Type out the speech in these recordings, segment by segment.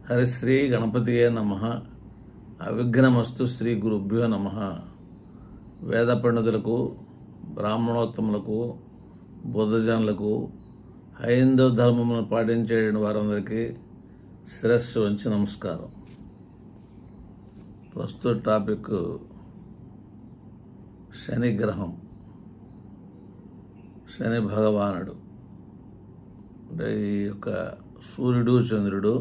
హరిశ్రీ గణపతియే నమః. అవిఘ్నమస్తు శ్రీ గురుభ్యో నమః. వేద పండితులకు, బ్రాహ్మణోత్తములకు, బుద్ధజనులకు, హైందవ ధర్మమును పాటించే వారందరికీ శిరస్సు వంచి నమస్కారం. ప్రస్తుత టాపిక్ శని గ్రహం, శని భగవానుడు. అంటే ఈ యొక్క సూర్యుడు, చంద్రుడు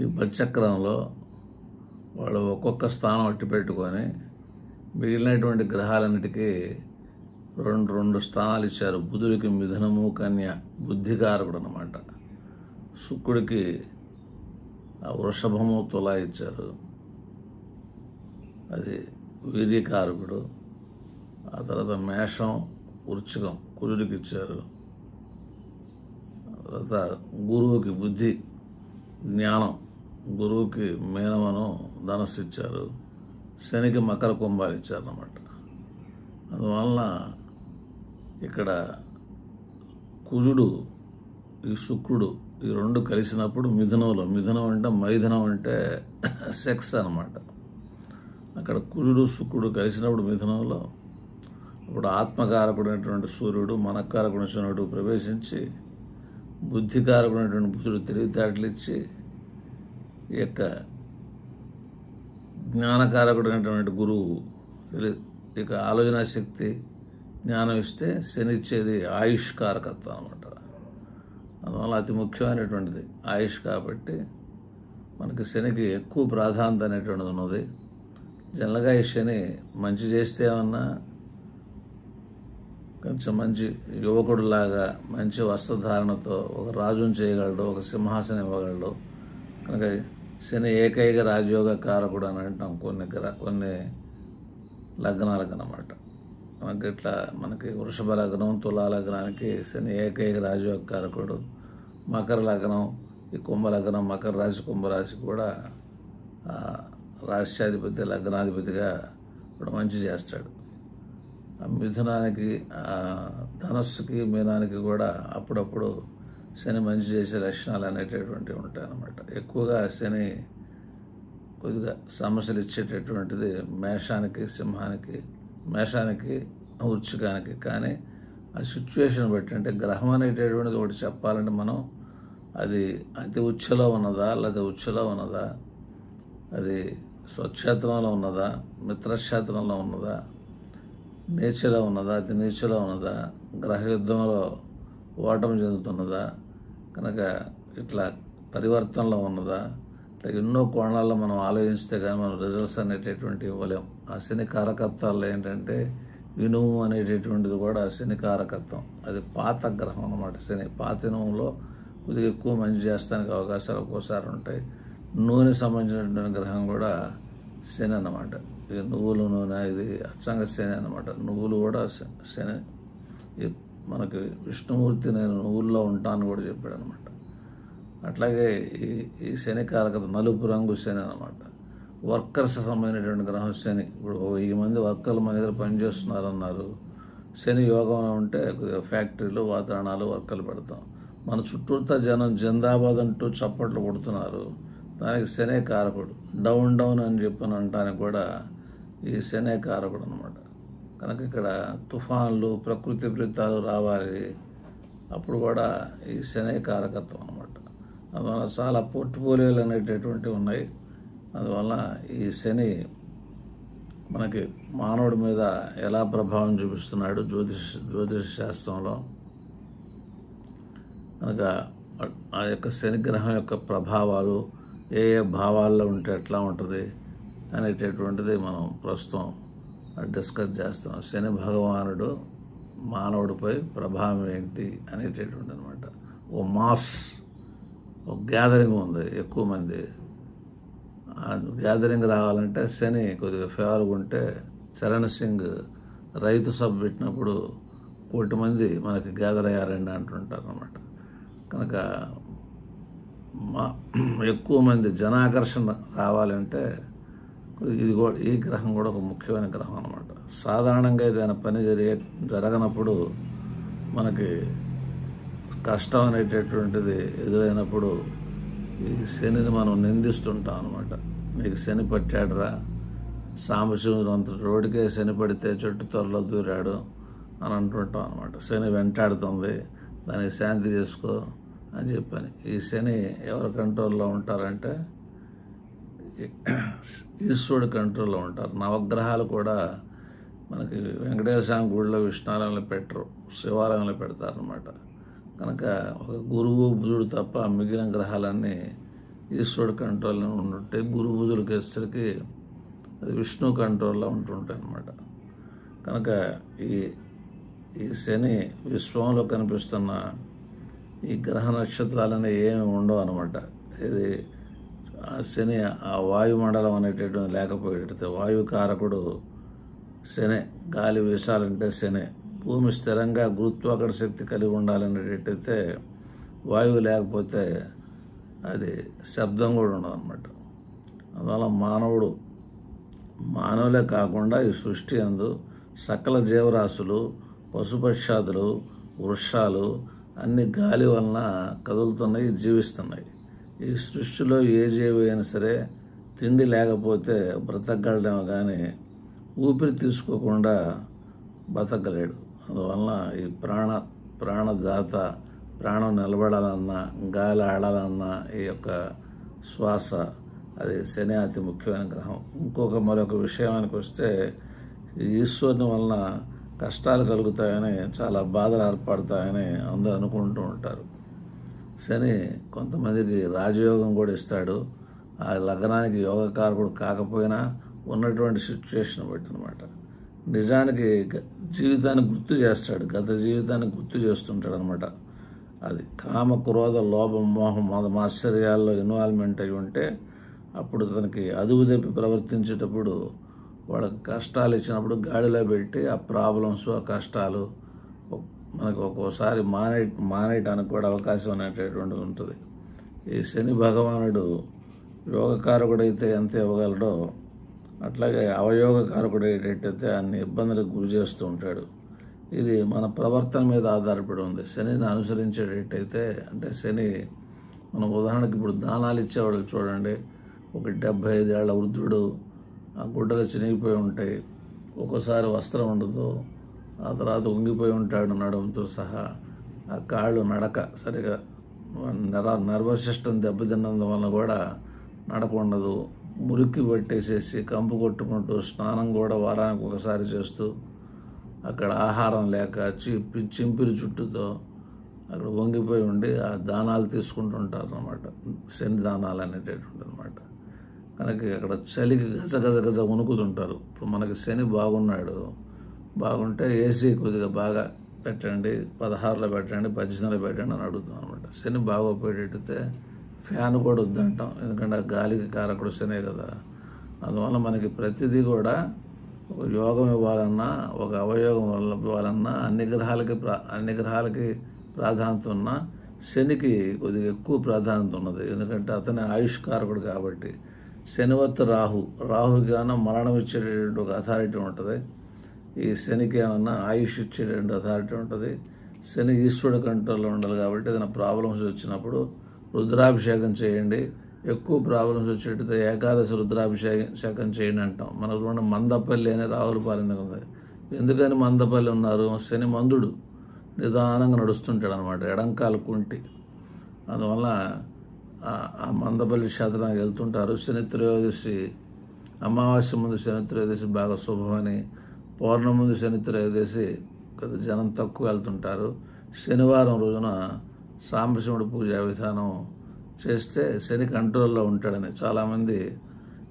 ఈ బచ్చక్రంలో వాళ్ళు ఒక్కొక్క స్థానం అట్టి పెట్టుకొని మిగిలినటువంటి గ్రహాలన్నిటికీ రెండు స్థానాలు ఇచ్చారు. బుధుడికి మిథునము, కన్య, బుద్ధికారకుడు అన్నమాట. శుక్రుడికి వృషభము, తుల ఇచ్చారు, అది వీర్యకారకుడు. ఆ తర్వాత మేషం, వృశ్చికం కుజుడికి ఇచ్చారు. తర్వాత గురువుకి బుద్ధి, జ్ఞానం, గురువుకి మీనమను, ధనస్సు ఇచ్చారు. శనికి మకర కుంభాలు ఇచ్చారన్నమాట. అందువలన ఇక్కడ కుజుడు, ఈ శుక్రుడు ఈ రెండు కలిసినప్పుడు మిథునంలో, మిథునం అంటే మైథునం అంటే సెక్స్ అన్నమాట. అక్కడ కుజుడు శుక్రుడు కలిసినప్పుడు మిథునంలో ఇప్పుడు ఆత్మకారకుడైనటువంటి సూర్యుడు, మనకారకుడు చంద్రుడు ప్రవేశించి బుద్ధికారకుడైనటువంటి బుధుడు తెలివితేటలు ఇచ్చి ఈ యొక్క జ్ఞానకారకుడైనటువంటి గురువు ఇక ఆలోచన శక్తి, జ్ఞానం ఇస్తే శని ఇచ్చేది ఆయుష్కారకత్వం అన్నమాట. అందువల్ల అతి ముఖ్యమైనటువంటిది ఆయుష్. కాబట్టి మనకి శనికి ఎక్కువ ప్రాధాన్యత అనేటువంటిది ఉన్నది. జనరల్గా ఈ శని మంచి చేస్తే ఏమన్నా కొంచెం మంచి యువకుడిలాగా మంచి వస్త్రధారణతో ఒక రాజును చేయగలడు, ఒక సింహాసనం ఇవ్వగలడు. కనుక శని ఏకైక రాజయోగ కారకుడు అని అంటాం కొన్ని లగ్నాలకు అన్నమాట. మనకి ఇట్లా మనకి వృషభ లగ్నం, తులా లగ్నానికి శని ఏకైక రాజయోగ కారకుడు. మకర లగ్నం, ఈ కుంభ లగ్నం, మకర రాశి, కుంభరాశి కూడా రాష్ట్రాధిపతి, లగ్నాధిపతిగా ఇప్పుడు మంచి చేస్తాడు. మిథునానికి, ధనస్సుకి, మీనానికి కూడా అప్పుడప్పుడు శని మంచి చేసే లక్షణాలు అనేటటువంటివి ఉంటాయన్నమాట. ఎక్కువగా శని కొద్దిగా సమస్యలు ఇచ్చేటటువంటిది మేషానికి, సింహానికి, మేషానికి, వృశ్చికానికి. కానీ ఆ సిచ్యువేషన్ బట్టి, అంటే గ్రహం అనేటటువంటిది ఒకటి చెప్పాలంటే మనం అది అతి ఉచ్చలో ఉన్నదా లేదా ఉచ్చలో ఉన్నదా, అది స్వక్షేత్రంలో ఉన్నదా, మిత్రక్షేత్రంలో ఉన్నదా, నేచలో ఉన్నదా, అతి నేచలో ఉన్నదా, గ్రహయుద్ధంలో ఓటమి చెందుతున్నదా, కనుక ఇట్లా పరివర్తనలో ఉన్నదా, ఇట్లా ఎన్నో కోణాల్లో మనం ఆలోచిస్తే కానీ మనం రిజల్ట్స్ అనేటటువంటి ఇవ్వలేం. ఆ శని కారకత్వాల్లో ఏంటంటే ఇనుము అనేటటువంటిది కూడా శని కారకత్వం. అది పాత గ్రహం అన్నమాట. శని పాత ఇనుములో కొద్దిగా ఎక్కువ మంచి చేస్తానికి అవకాశాలు ఒక్కోసారి ఉంటాయి. నూనె సంబంధించినటువంటి గ్రహం కూడా శని అన్నమాట. ఇది నువ్వుల నూనె, ఇది అచ్చంగా శని అన్నమాట. నువ్వులు కూడా శని. మనకి విష్ణుమూర్తి నేను నువ్వుల్లో ఉంటాను కూడా చెప్పాడు అనమాట. అట్లాగే ఈ శని కారకత నలుపు రంగు శని అన్నమాట. వర్కర్స్ సంబంధించినటువంటి గ్రహం శని. ఇప్పుడు 1000 మంది వర్కర్లు మన దగ్గర పనిచేస్తున్నారన్నారు. శని యోగంలో ఉంటే కొద్దిగా ఫ్యాక్టరీలు, వాతావరణాలు, వర్కర్లు పెడతాం. మన చుట్టూతా జనం జిందాబాద్ అంటూ చప్పట్లు కొడుతున్నారు. దానికి శనే కారకుడు. డౌన్ డౌన్ అని చెప్పని అనడానికి కూడా ఈ శనే కారకుడు అన్నమాట. కనుక ఇక్కడ తుఫాన్లు, ప్రకృతి విపరీతాలు రావాలి, అప్పుడు కూడా ఈ శని కారకత్వం అన్నమాట. అందువల్ల చాలా పోర్ట్ఫోలియోలు అనేటటువంటివి ఉన్నాయి. అందువల్ల ఈ శని మనకి మానవుడి మీద ఎలా ప్రభావం చూపిస్తున్నాడు జ్యోతిష శాస్త్రంలో. కనుక ఆ యొక్క శని గ్రహం యొక్క ప్రభావాలు ఏ భావాల్లో ఉంటే ఎట్లా ఉంటుంది అనేటటువంటిది మనం ప్రస్తుతం డిస్కస్ చేస్తాం. శని భగవానుడు మానవుడిపై ప్రభావం ఏంటి అనేటటువంటి అనమాట. ఓ గ్యాదరింగ్ ఉంది, ఎక్కువ మంది. ఆ గ్యాదరింగ్ రావాలంటే శని కొద్దిగా ఫేవర్గా ఉంటే, చరణ్ సింగ్ రైతు సభ పెట్టినప్పుడు 1 కోటి మంది మనకి గ్యాదర్ అయ్యారండి అంటుంటారు అన్నమాట. కనుక ఎక్కువ మంది జనాకర్షణ రావాలంటే ఇది కూడా, ఈ గ్రహం కూడా ఒక ముఖ్యమైన గ్రహం అన్నమాట. సాధారణంగా ఏదైనా పని జరగనప్పుడు మనకి కష్టం అనేటటువంటిది ఎదురైనప్పుడు ఈ శనిని మనం నిందిస్తుంటాం అనమాట. నీకు శని పట్టాడురా, సాంబశివుడు అంత రోడ్డుకే శని పడితే చెట్టు త్వరలో దూరాడు అని అంటుంటాం అనమాట. శని వెంటాడుతుంది, దానికి శాంతి చేసుకో అని చెప్పని. ఈ శని ఎవరి కంట్రోల్లో ఉంటారంటే ఈశ్వరుడి కంట్రోల్లో ఉంటారు. నవగ్రహాలు కూడా మనకి వెంకటేశ్వర స్వామి గుడిలో విష్ణాలయంలో పెట్టరు, శివాలయంలో పెడతారనమాట. కనుక ఒక గురువు బుధుడు తప్ప మిగిలిన గ్రహాలన్నీ ఈశ్వరుడు కంట్రోల్లో ఉంటుంటాయి. గురు బుధుడికి వచ్చేసరికి అది విష్ణు కంట్రోల్లో ఉంటుంటాయి అన్నమాట. కనుక ఈ శని విశ్వంలో కనిపిస్తున్న ఈ గ్రహ నక్షత్రాలనే ఏమి ఉండవు అనమాట. ఇది ఆ శని ఆ వాయుమండలం అనేటటువంటి లేకపోయేటైతే, వాయుకారకుడు శని, గాలి వీసాలంటే శని, భూమి స్థిరంగా గురుత్వాకర్షణ శక్తి కలిగి ఉండాలనేటట్టయితే వాయువు లేకపోతే అది శబ్దం కూడా ఉండదు అనమాట. అందువల్ల మానవులే కాకుండా ఈ సృష్టి యందు సకల జీవరాశులు, పశుపక్షాదులు, వృక్షాలు అన్ని గాలి వలన కదులుతున్నాయి, జీవిస్తున్నాయి. ఈ సృష్టిలో ఏ జీవి అయినా సరే తిండి లేకపోతే బ్రతకగలడేమో కానీ ఊపిరి తీసుకోకుండా బతకలేడు. అందువలన ఈ ప్రాణదాత, ప్రాణం నిలబడాలన్నా, గాలి ఆడాలన్నా ఈ యొక్క శ్వాస, అది శని అతి ముఖ్యమైన గ్రహం. మరొక విషయానికి వస్తే, ఈశ్వరుని వలన కష్టాలు కలుగుతాయని, చాలా బాధలు ఏర్పడతాయని అందరూ అనుకుంటూ ఉంటారు. శని కొంతమందికి రాజయోగం కూడా ఇస్తాడు. ఆ లగ్నానికి యోగకారకుడు కాకపోయినా ఉన్నటువంటి సిచ్యువేషన్ బట్టి అనమాట. నిజానికి జీవితాన్ని గుర్తు చేస్తాడు, గత జీవితాన్ని గుర్తు చేస్తుంటాడు అనమాట. అది కామ, క్రోధ, లోభం, మోహం, మాశ్చర్యాల్లో ఇన్వాల్వ్మెంట్ అయి ఉంటే అప్పుడు తనకి అదుపు తప్పి ప్రవర్తించేటప్పుడు వాళ్ళకి కష్టాలు ఇచ్చినప్పుడు గాడిలో పెట్టి ఆ ప్రాబ్లమ్స్, ఆ కష్టాలు మనకు ఒక్కోసారి మానేయటానికి కూడా అవకాశం అనేటటువంటిది ఉంటుంది. ఈ శని భగవానుడు యోగకారకుడైతే ఎంత ఇవ్వగలడో అట్లాగే అవయోగకారకుడు ఏంటంటే అన్ని ఇబ్బందులకు గురి చేస్తూ ఉంటాడు. ఇది మన ప్రవర్తన మీద ఆధారపడి ఉంది. శనిని అనుసరించేటట్టయితే, అంటే శని మనం ఉదాహరణకి ఇప్పుడు దానాలు ఇచ్చేవాళ్ళకి చూడండి, ఒక 75 ఏళ్ల వృద్ధుడు, ఆ గుడ్డలు చినిగిపోయి ఉంటాయి, ఒక్కోసారి వస్త్రం ఉండదు, ఆ తర్వాత ఉంగిపోయి ఉంటాడు నడుముతో సహా, ఆ కాళ్ళు నడక సరిగా, నర్వస్ సిస్టమ్ దెబ్బతిన్నందువల్ల కూడా నడక ఉండదు, మురికి పట్టేసేసి కంపు కొట్టుకుంటూ స్నానం కూడా వారానికి ఒకసారి చేస్తూ, అక్కడ ఆహారం లేక చింపిరి చుట్టూతో అక్కడ వంగిపోయి ఉండి ఆ దానాలు తీసుకుంటుంటారు అన్నమాట, శని దానాలు అనేటటువంటి అనమాట. కనుక అక్కడ చలికి గజ వణుకుతుంటారు. ఇప్పుడు మనకి శని బాగుంటే ఏసీ కొద్దిగా బాగా పెట్టండి, 16లో పెట్టండి, 18లో పెట్టండి అని అడుగుతాం అనమాట. శని బాగోపోయేటట్టయితే ఫ్యాన్ కూడా వద్దంటాం, ఎందుకంటే ఆ గాలికి కారకుడు శనే కదా. అందువల్ల మనకి ప్రతిదీ కూడా ఒక యోగం ఇవ్వాలన్నా, ఒక అవయోగం ఇవ్వాలన్నా అన్ని గ్రహాలకి ప్రాధాన్యత ఉన్నా శనికి కొద్దిగా ఎక్కువ ప్రాధాన్యత ఉన్నది. ఎందుకంటే అతని ఆయుష్కారకుడు కాబట్టి. శనివత్ రాహుకి ఏమన్నా మరణం ఇచ్చేటటువంటి ఒక అథారిటీ ఉంటుంది, ఈ శనికి ఏమన్నా ఆయుష్ ఇచ్చేటువంటి అథారిటీ ఉంటుంది. శని ఈశ్వరుడు కంట్రోల్లో ఉండాలి కాబట్టి ఏదైనా ప్రాబ్లమ్స్ వచ్చినప్పుడు రుద్రాభిషేకం చేయండి. ఎక్కువ ప్రాబ్లమ్స్ వచ్చేటైతే ఏకాదశి రుద్రాభిషేకం చేయండి అంటాం. మన చూడండి మందపల్లి అనే రావులపాలెం ఉంది. ఎందుకని మందపల్లి ఉన్నారు? శని మందుడు నిదానంగా నడుస్తుంటాడు అనమాట, ఎడంకాలు కుంటి. అందువల్ల ఆ మందపల్లి క్షేత్రానికి వెళ్తుంటారు. శని త్రయోదశి, అమావాస్య ముందు శని త్రయోదశి బాగా శుభమని, పౌర్ణమి ముందు శని త్రయోదశి కొద్ది జనం తక్కువ వెళ్తుంటారు. శనివారం రోజున సాంబశివుడి పూజా విధానం చేస్తే శని కంట్రోల్లో ఉంటాడని చాలామంది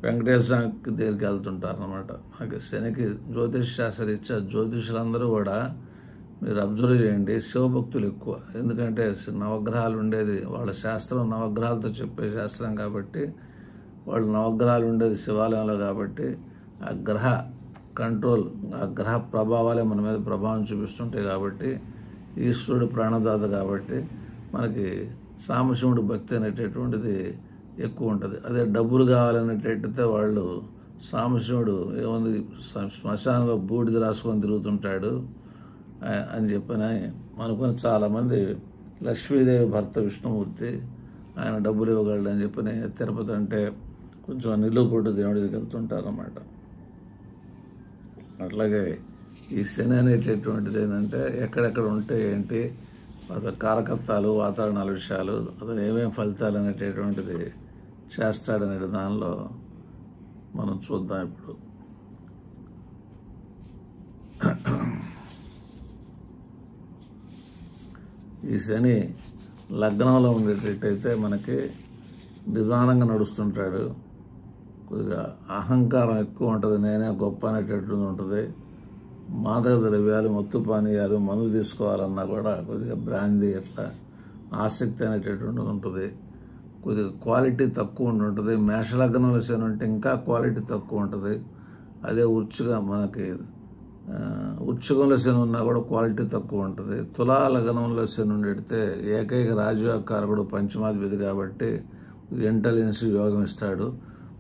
వెంకటేశ్వర స్వామి దగ్గరికి వెళ్తుంటారు అన్నమాట. మనకి శనికి జ్యోతిష్ శాస్త్రరీత్యా జ్యోతిషులందరూ కూడా మీరు అబ్జర్వ్ చేయండి, శివభక్తులు ఎక్కువ. ఎందుకంటే నవగ్రహాలు ఉండేది వాళ్ళ శాస్త్రం, నవగ్రహాలతో చెప్పే శాస్త్రం కాబట్టి, వాళ్ళు నవగ్రహాలు ఉండేది శివాలయంలో కాబట్టి ఆ గ్రహ కంట్రోల్, ఆ గ్రహ ప్రభావాలే మన మీద ప్రభావం చూపిస్తుంటాయి. కాబట్టి ఈశ్వరుడు ప్రాణదాత కాబట్టి మనకి సాంబశివుడి భక్తి అనేటటువంటిది ఎక్కువ ఉంటుంది. అదే డబ్బులు కావాలనేటట్టయితే వాళ్ళు సాంబశివుడు ఏముంది శ్మశానంలో బూడిద రాసుకొని తిరుగుతుంటాడు అని చెప్పని అనుకుని చాలామంది లక్ష్మీదేవి భర్త విష్ణుమూర్తి, ఆయన డబ్బులు ఇవ్వగలడని చెప్పి తిరుపతి అంటే కొంచెం నిలువుపొట్టు దేవుడి దగ్గరికి వెళ్తుంటారన్నమాట. అట్లాగే ఈ శని అనేటటువంటిది ఏంటంటే ఎక్కడెక్కడ ఉంటే ఏంటి, అతని కారకత్వాలు, వాతావరణాల విషయాలు, అతను ఏమేమి ఫలితాలు అనేటటువంటిది చేస్తాడనే దానిలో మనం చూద్దాం. ఇప్పుడు ఈ శని లగ్నంలో ఉండేటట్టయితే మనకి నిదానంగా నడుస్తుంటాడు, కొద్దిగా అహంకారం ఎక్కువ ఉంటుంది, నేనే గొప్ప అనేటటువంటి ఉంటుంది. మాదక ద్రవ్యాలు, మత్తు పానీయాలు, మందు తీసుకోవాలన్నా కూడా కొద్దిగా బ్రాందీ అట్లా ఆసక్తి అనేటటువంటిది ఉంటుంది. కొద్దిగా క్వాలిటీ తక్కువ ఉంటుంది. మేషలగ్నంలో శని ఉంటే ఇంకా క్వాలిటీ తక్కువ ఉంటుంది. అదే మనకి వృశ్చికంలో శని ఉన్నా కూడా క్వాలిటీ తక్కువ ఉంటుంది. తులా లగ్నంలో శని ఉండేడితే ఏకైక రాజయోగకారకుడు పంచమాధిపతి కాబట్టి ఇంటెలిజెన్స్ యోగం ఇస్తాడు.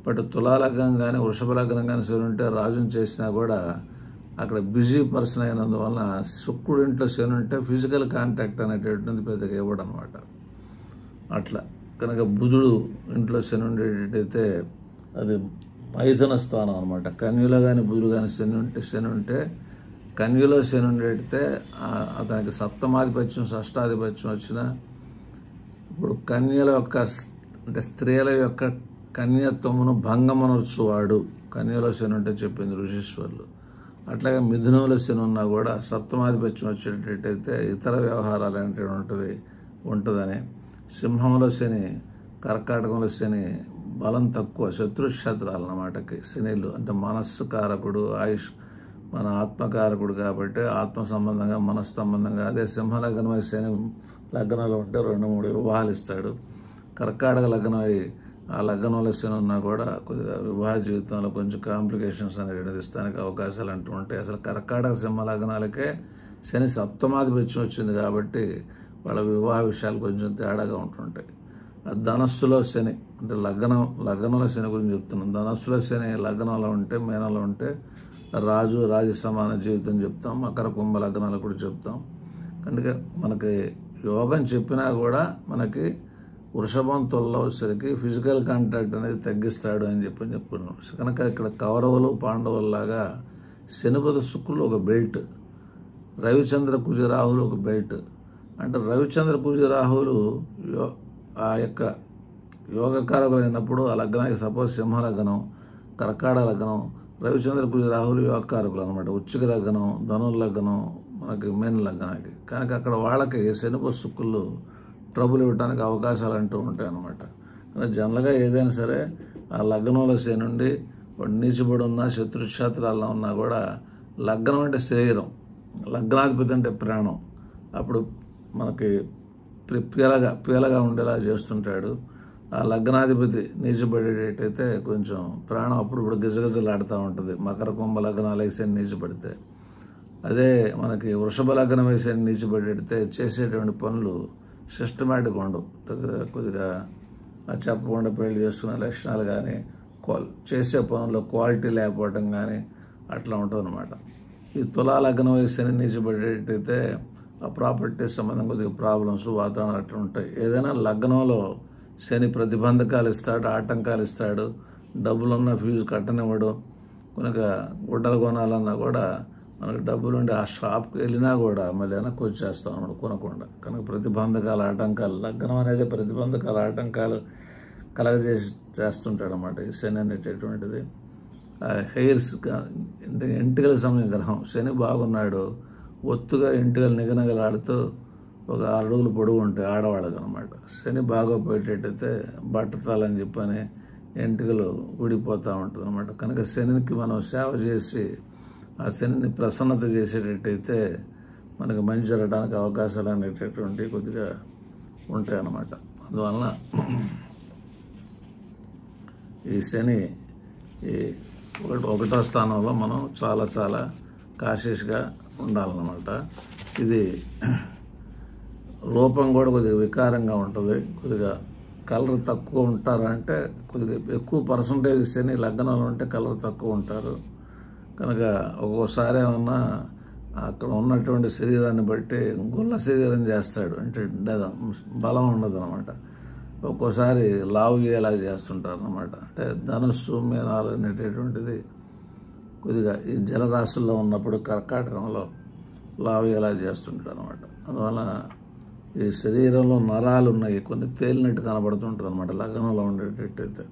బట్ తులా లగ్నం కానీ వృషభ లగ్నం కానీ శని ఉంటే రాజుని చేసినా కూడా అక్కడ బిజీ పర్సన్ అయినందువల్ల శుక్రుడు ఇంట్లో శని ఉంటే ఫిజికల్ కాంటాక్ట్ అనేటటువంటిది పెద్దగా ఇవ్వడం అనమాట. అట్లా కనుక బుధుడు ఇంట్లో శని ఉండేటట్టయితే అది మైథున స్థానం అనమాట. కన్యలో కానీ బుధుడు కానీ శని ఉంటే కన్యలో శని ఉండేటితే అతనికి సప్తమాధిపత్యం, షష్టాధిపత్యం వచ్చిన ఇప్పుడు కన్యల యొక్క అంటే స్త్రీల యొక్క కన్యత్వమును భంగమనర్చువాడు కన్యలో శని ఉంటే చెప్పింది ఋషీశ్వరులు. అట్లాగే మిథునంలో శని ఉన్నా కూడా సప్తమాధిపత్యం వచ్చేటట్టయితే ఇతర వ్యవహారాలు అనేటువంటి ఉంటుందని. సింహంలో శని, కర్కాటకంలో శని బలం తక్కువ, శత్రుక్షేత్రాలు అన్నమాటకి శనిలు అంటే మనస్సు కారకుడు, ఆయుష్ మన ఆత్మకారకుడు కాబట్టి ఆత్మ సంబంధంగా మనస్సు సంబంధంగా. అదే సింహ లగ్నమై శని లగ్నంలో ఉంటే 2-3 వివాహాలు ఇస్తాడు. కర్కాటక లగ్నమై ఆ లగ్నంలో శని ఉన్నా కూడా కొద్దిగా వివాహ జీవితంలో కొంచెం కాంప్లికేషన్స్ అనేది ఇస్తానికి అవకాశాలు అంటూ ఉంటాయి. అసలు కర్కాటక సింహ లగ్నాలకే శని సప్తమాధిపత్యం వచ్చింది కాబట్టి వాళ్ళ వివాహ విషయాలు కొంచెం తేడాగా ఉంటుంటాయి. ధనస్సులో శని అంటే లగ్నంలో శని గురించి చెప్తున్నాం. ధనస్సులో శని లగ్నంలో ఉంటే, మేనంలో ఉంటే రాజ సమాన జీవితం చెప్తాం. మకర కుంభ లగ్నాలు కూడా చెప్తాం. కనుక మనకి యోగం చెప్పినా కూడా మనకి వృషభం తులలో వచ్చేసరికి ఫిజికల్ కాంటాక్ట్ అనేది తగ్గిస్తాడు అని చెప్పుకున్నాం. కనుక ఇక్కడ కౌరవులు పాండవుల్లాగా శనిపతి శుక్రులు ఒక బెల్ట్, రవిచంద్ర కుజ రాహులు ఒక బెల్ట్. అంటే రవిచంద్ర కుజ రాహులు ఆ యొక్క యోగకారకులు అయినప్పుడు ఆ లగ్నానికి సపోజ్ సింహ లగ్నం, కర్కాటక లగ్నం, రవిచంద్ర కుజ రాహులు యోగకారకులు అనమాట. వృశ్చిక లగ్నం, ధనుర్ లగ్నం మనకి మెయిన్ లగ్నానికి. కనుక అక్కడ వాళ్ళకి శనిపతి శుక్రులు ట్రబుల్ ఇవ్వడానికి అవకాశాలు అంటూ ఉంటాయి అన్నమాట. జనరల్గా ఏదైనా సరే ఆ లగ్నంలో శని ఉండి వాడు నీచిబడి ఉన్నా, శత్రుక్షేత్రాల్లో ఉన్నా కూడా లగ్నం అంటే శరీరం, లగ్నాధిపతి అంటే ప్రాణం. అప్పుడు మనకి పీలగా ఉండేలా చేస్తుంటాడు. ఆ లగ్నాధిపతి నీచబడేటట్టయితే కొంచెం ప్రాణం అప్పుడు గిజగిజలాడుతూ ఉంటుంది. మకర కుంభ లగ్నాలు వేసేని నీచబడితే. అదే మనకి వృషభ లగ్నం వేసేని నీచబడితే చేసేటువంటి పనులు సిస్టమేటిక్గా ఉండవు. కొద్దిగా చెప్పకుండా పెళ్లి చేసుకునే లక్షణాలు కానీ, చేసే పనుల్లో క్వాలిటీ లేకపోవడం కానీ అట్లా ఉంటుంది అనమాట. ఈ తులా లగ్నం వేసేని నీచబడేటట్టయితే ఆ ప్రాపర్టీ సంబంధం కొద్దిగా ప్రాబ్లమ్స్, వాతావరణం అట్లా ఉంటాయి. ఏదైనా లగ్నంలో శని ప్రతిబంధకాలు ఇస్తాడు, ఆటంకాలు ఇస్తాడు. డబ్బులున్న ఫీజు కట్టనివ్వడు. కనుక గుడ్డలు కొనాలన్నా కూడా మనకు డబ్బులుండి ఆ షాప్కి వెళ్ళినా కూడా మళ్ళీ వెనక్కి వచ్చేస్తాం అన్నమాట కొనకుండా. కనుక ప్రతిబంధకాల ఆటంకాలు, లగ్నం అనేది ప్రతిబంధకాల ఆటంకాలు చేస్తుంటాడు అన్నమాట ఈ శని అనేటటువంటిది. హెయిర్స్ అంటే ఎంటికల సమయం గ్రహం శని బాగున్నాడు, ఒత్తుగా ఎంటికలు నిగనగలాడుతూ ఒక 6 అడుగులు పొడుగు ఉంటాయి ఆడవాళ్ళకి అనమాట. శని బాగోపోయేటట్టయితే బట్టతాలని చెప్పని ఎంటికలు ఊడిపోతూ ఉంటుంది అనమాట. కనుక శనికి మనం సేవ చేసి ఆ శనిని ప్రసన్నత చేసేటట్టయితే మనకు మంచి జరగడానికి అవకాశాలు అనేటటువంటి కొద్దిగా ఉంటాయి అన్నమాట. అందువలన ఈ శని ఈ 1వ స్థానంలో మనం చాలా చాలా కాషియస్గా ఉండాలన్నమాట. ఇది రూపం కూడా కొద్దిగా వికారంగా ఉంటుంది. కొద్దిగా కలర్ తక్కువ ఉంటారు అంటే కొద్దిగా ఎక్కువ పర్సంటేజ్ శని లగ్నంలో ఉంటే కలర్ తక్కువ ఉంటారు. కనుక ఒక్కోసారి ఏమన్నా అక్కడ ఉన్నటువంటి శరీరాన్ని బట్టి గుల్ల శరీరం చేస్తాడు, అంటే బలం ఉండదు అనమాట. ఒక్కోసారి లావు అయ్యేలాగా చేస్తుంటారు అనమాట. అంటే ధనుస్సు మీనాలు అనేటటువంటిది కొద్దిగా ఈ జలరాశుల్లో ఉన్నప్పుడు కర్కాటకంలో లావు అయ్యేలా చేస్తుంటాడు అనమాట. అందువల్ల ఈ శరీరంలో నరాలు ఉన్నాయి, కొన్ని తేలినట్టు కనబడుతుంటుంది అనమాట. లగ్నంలో ఉండేటట్టయితే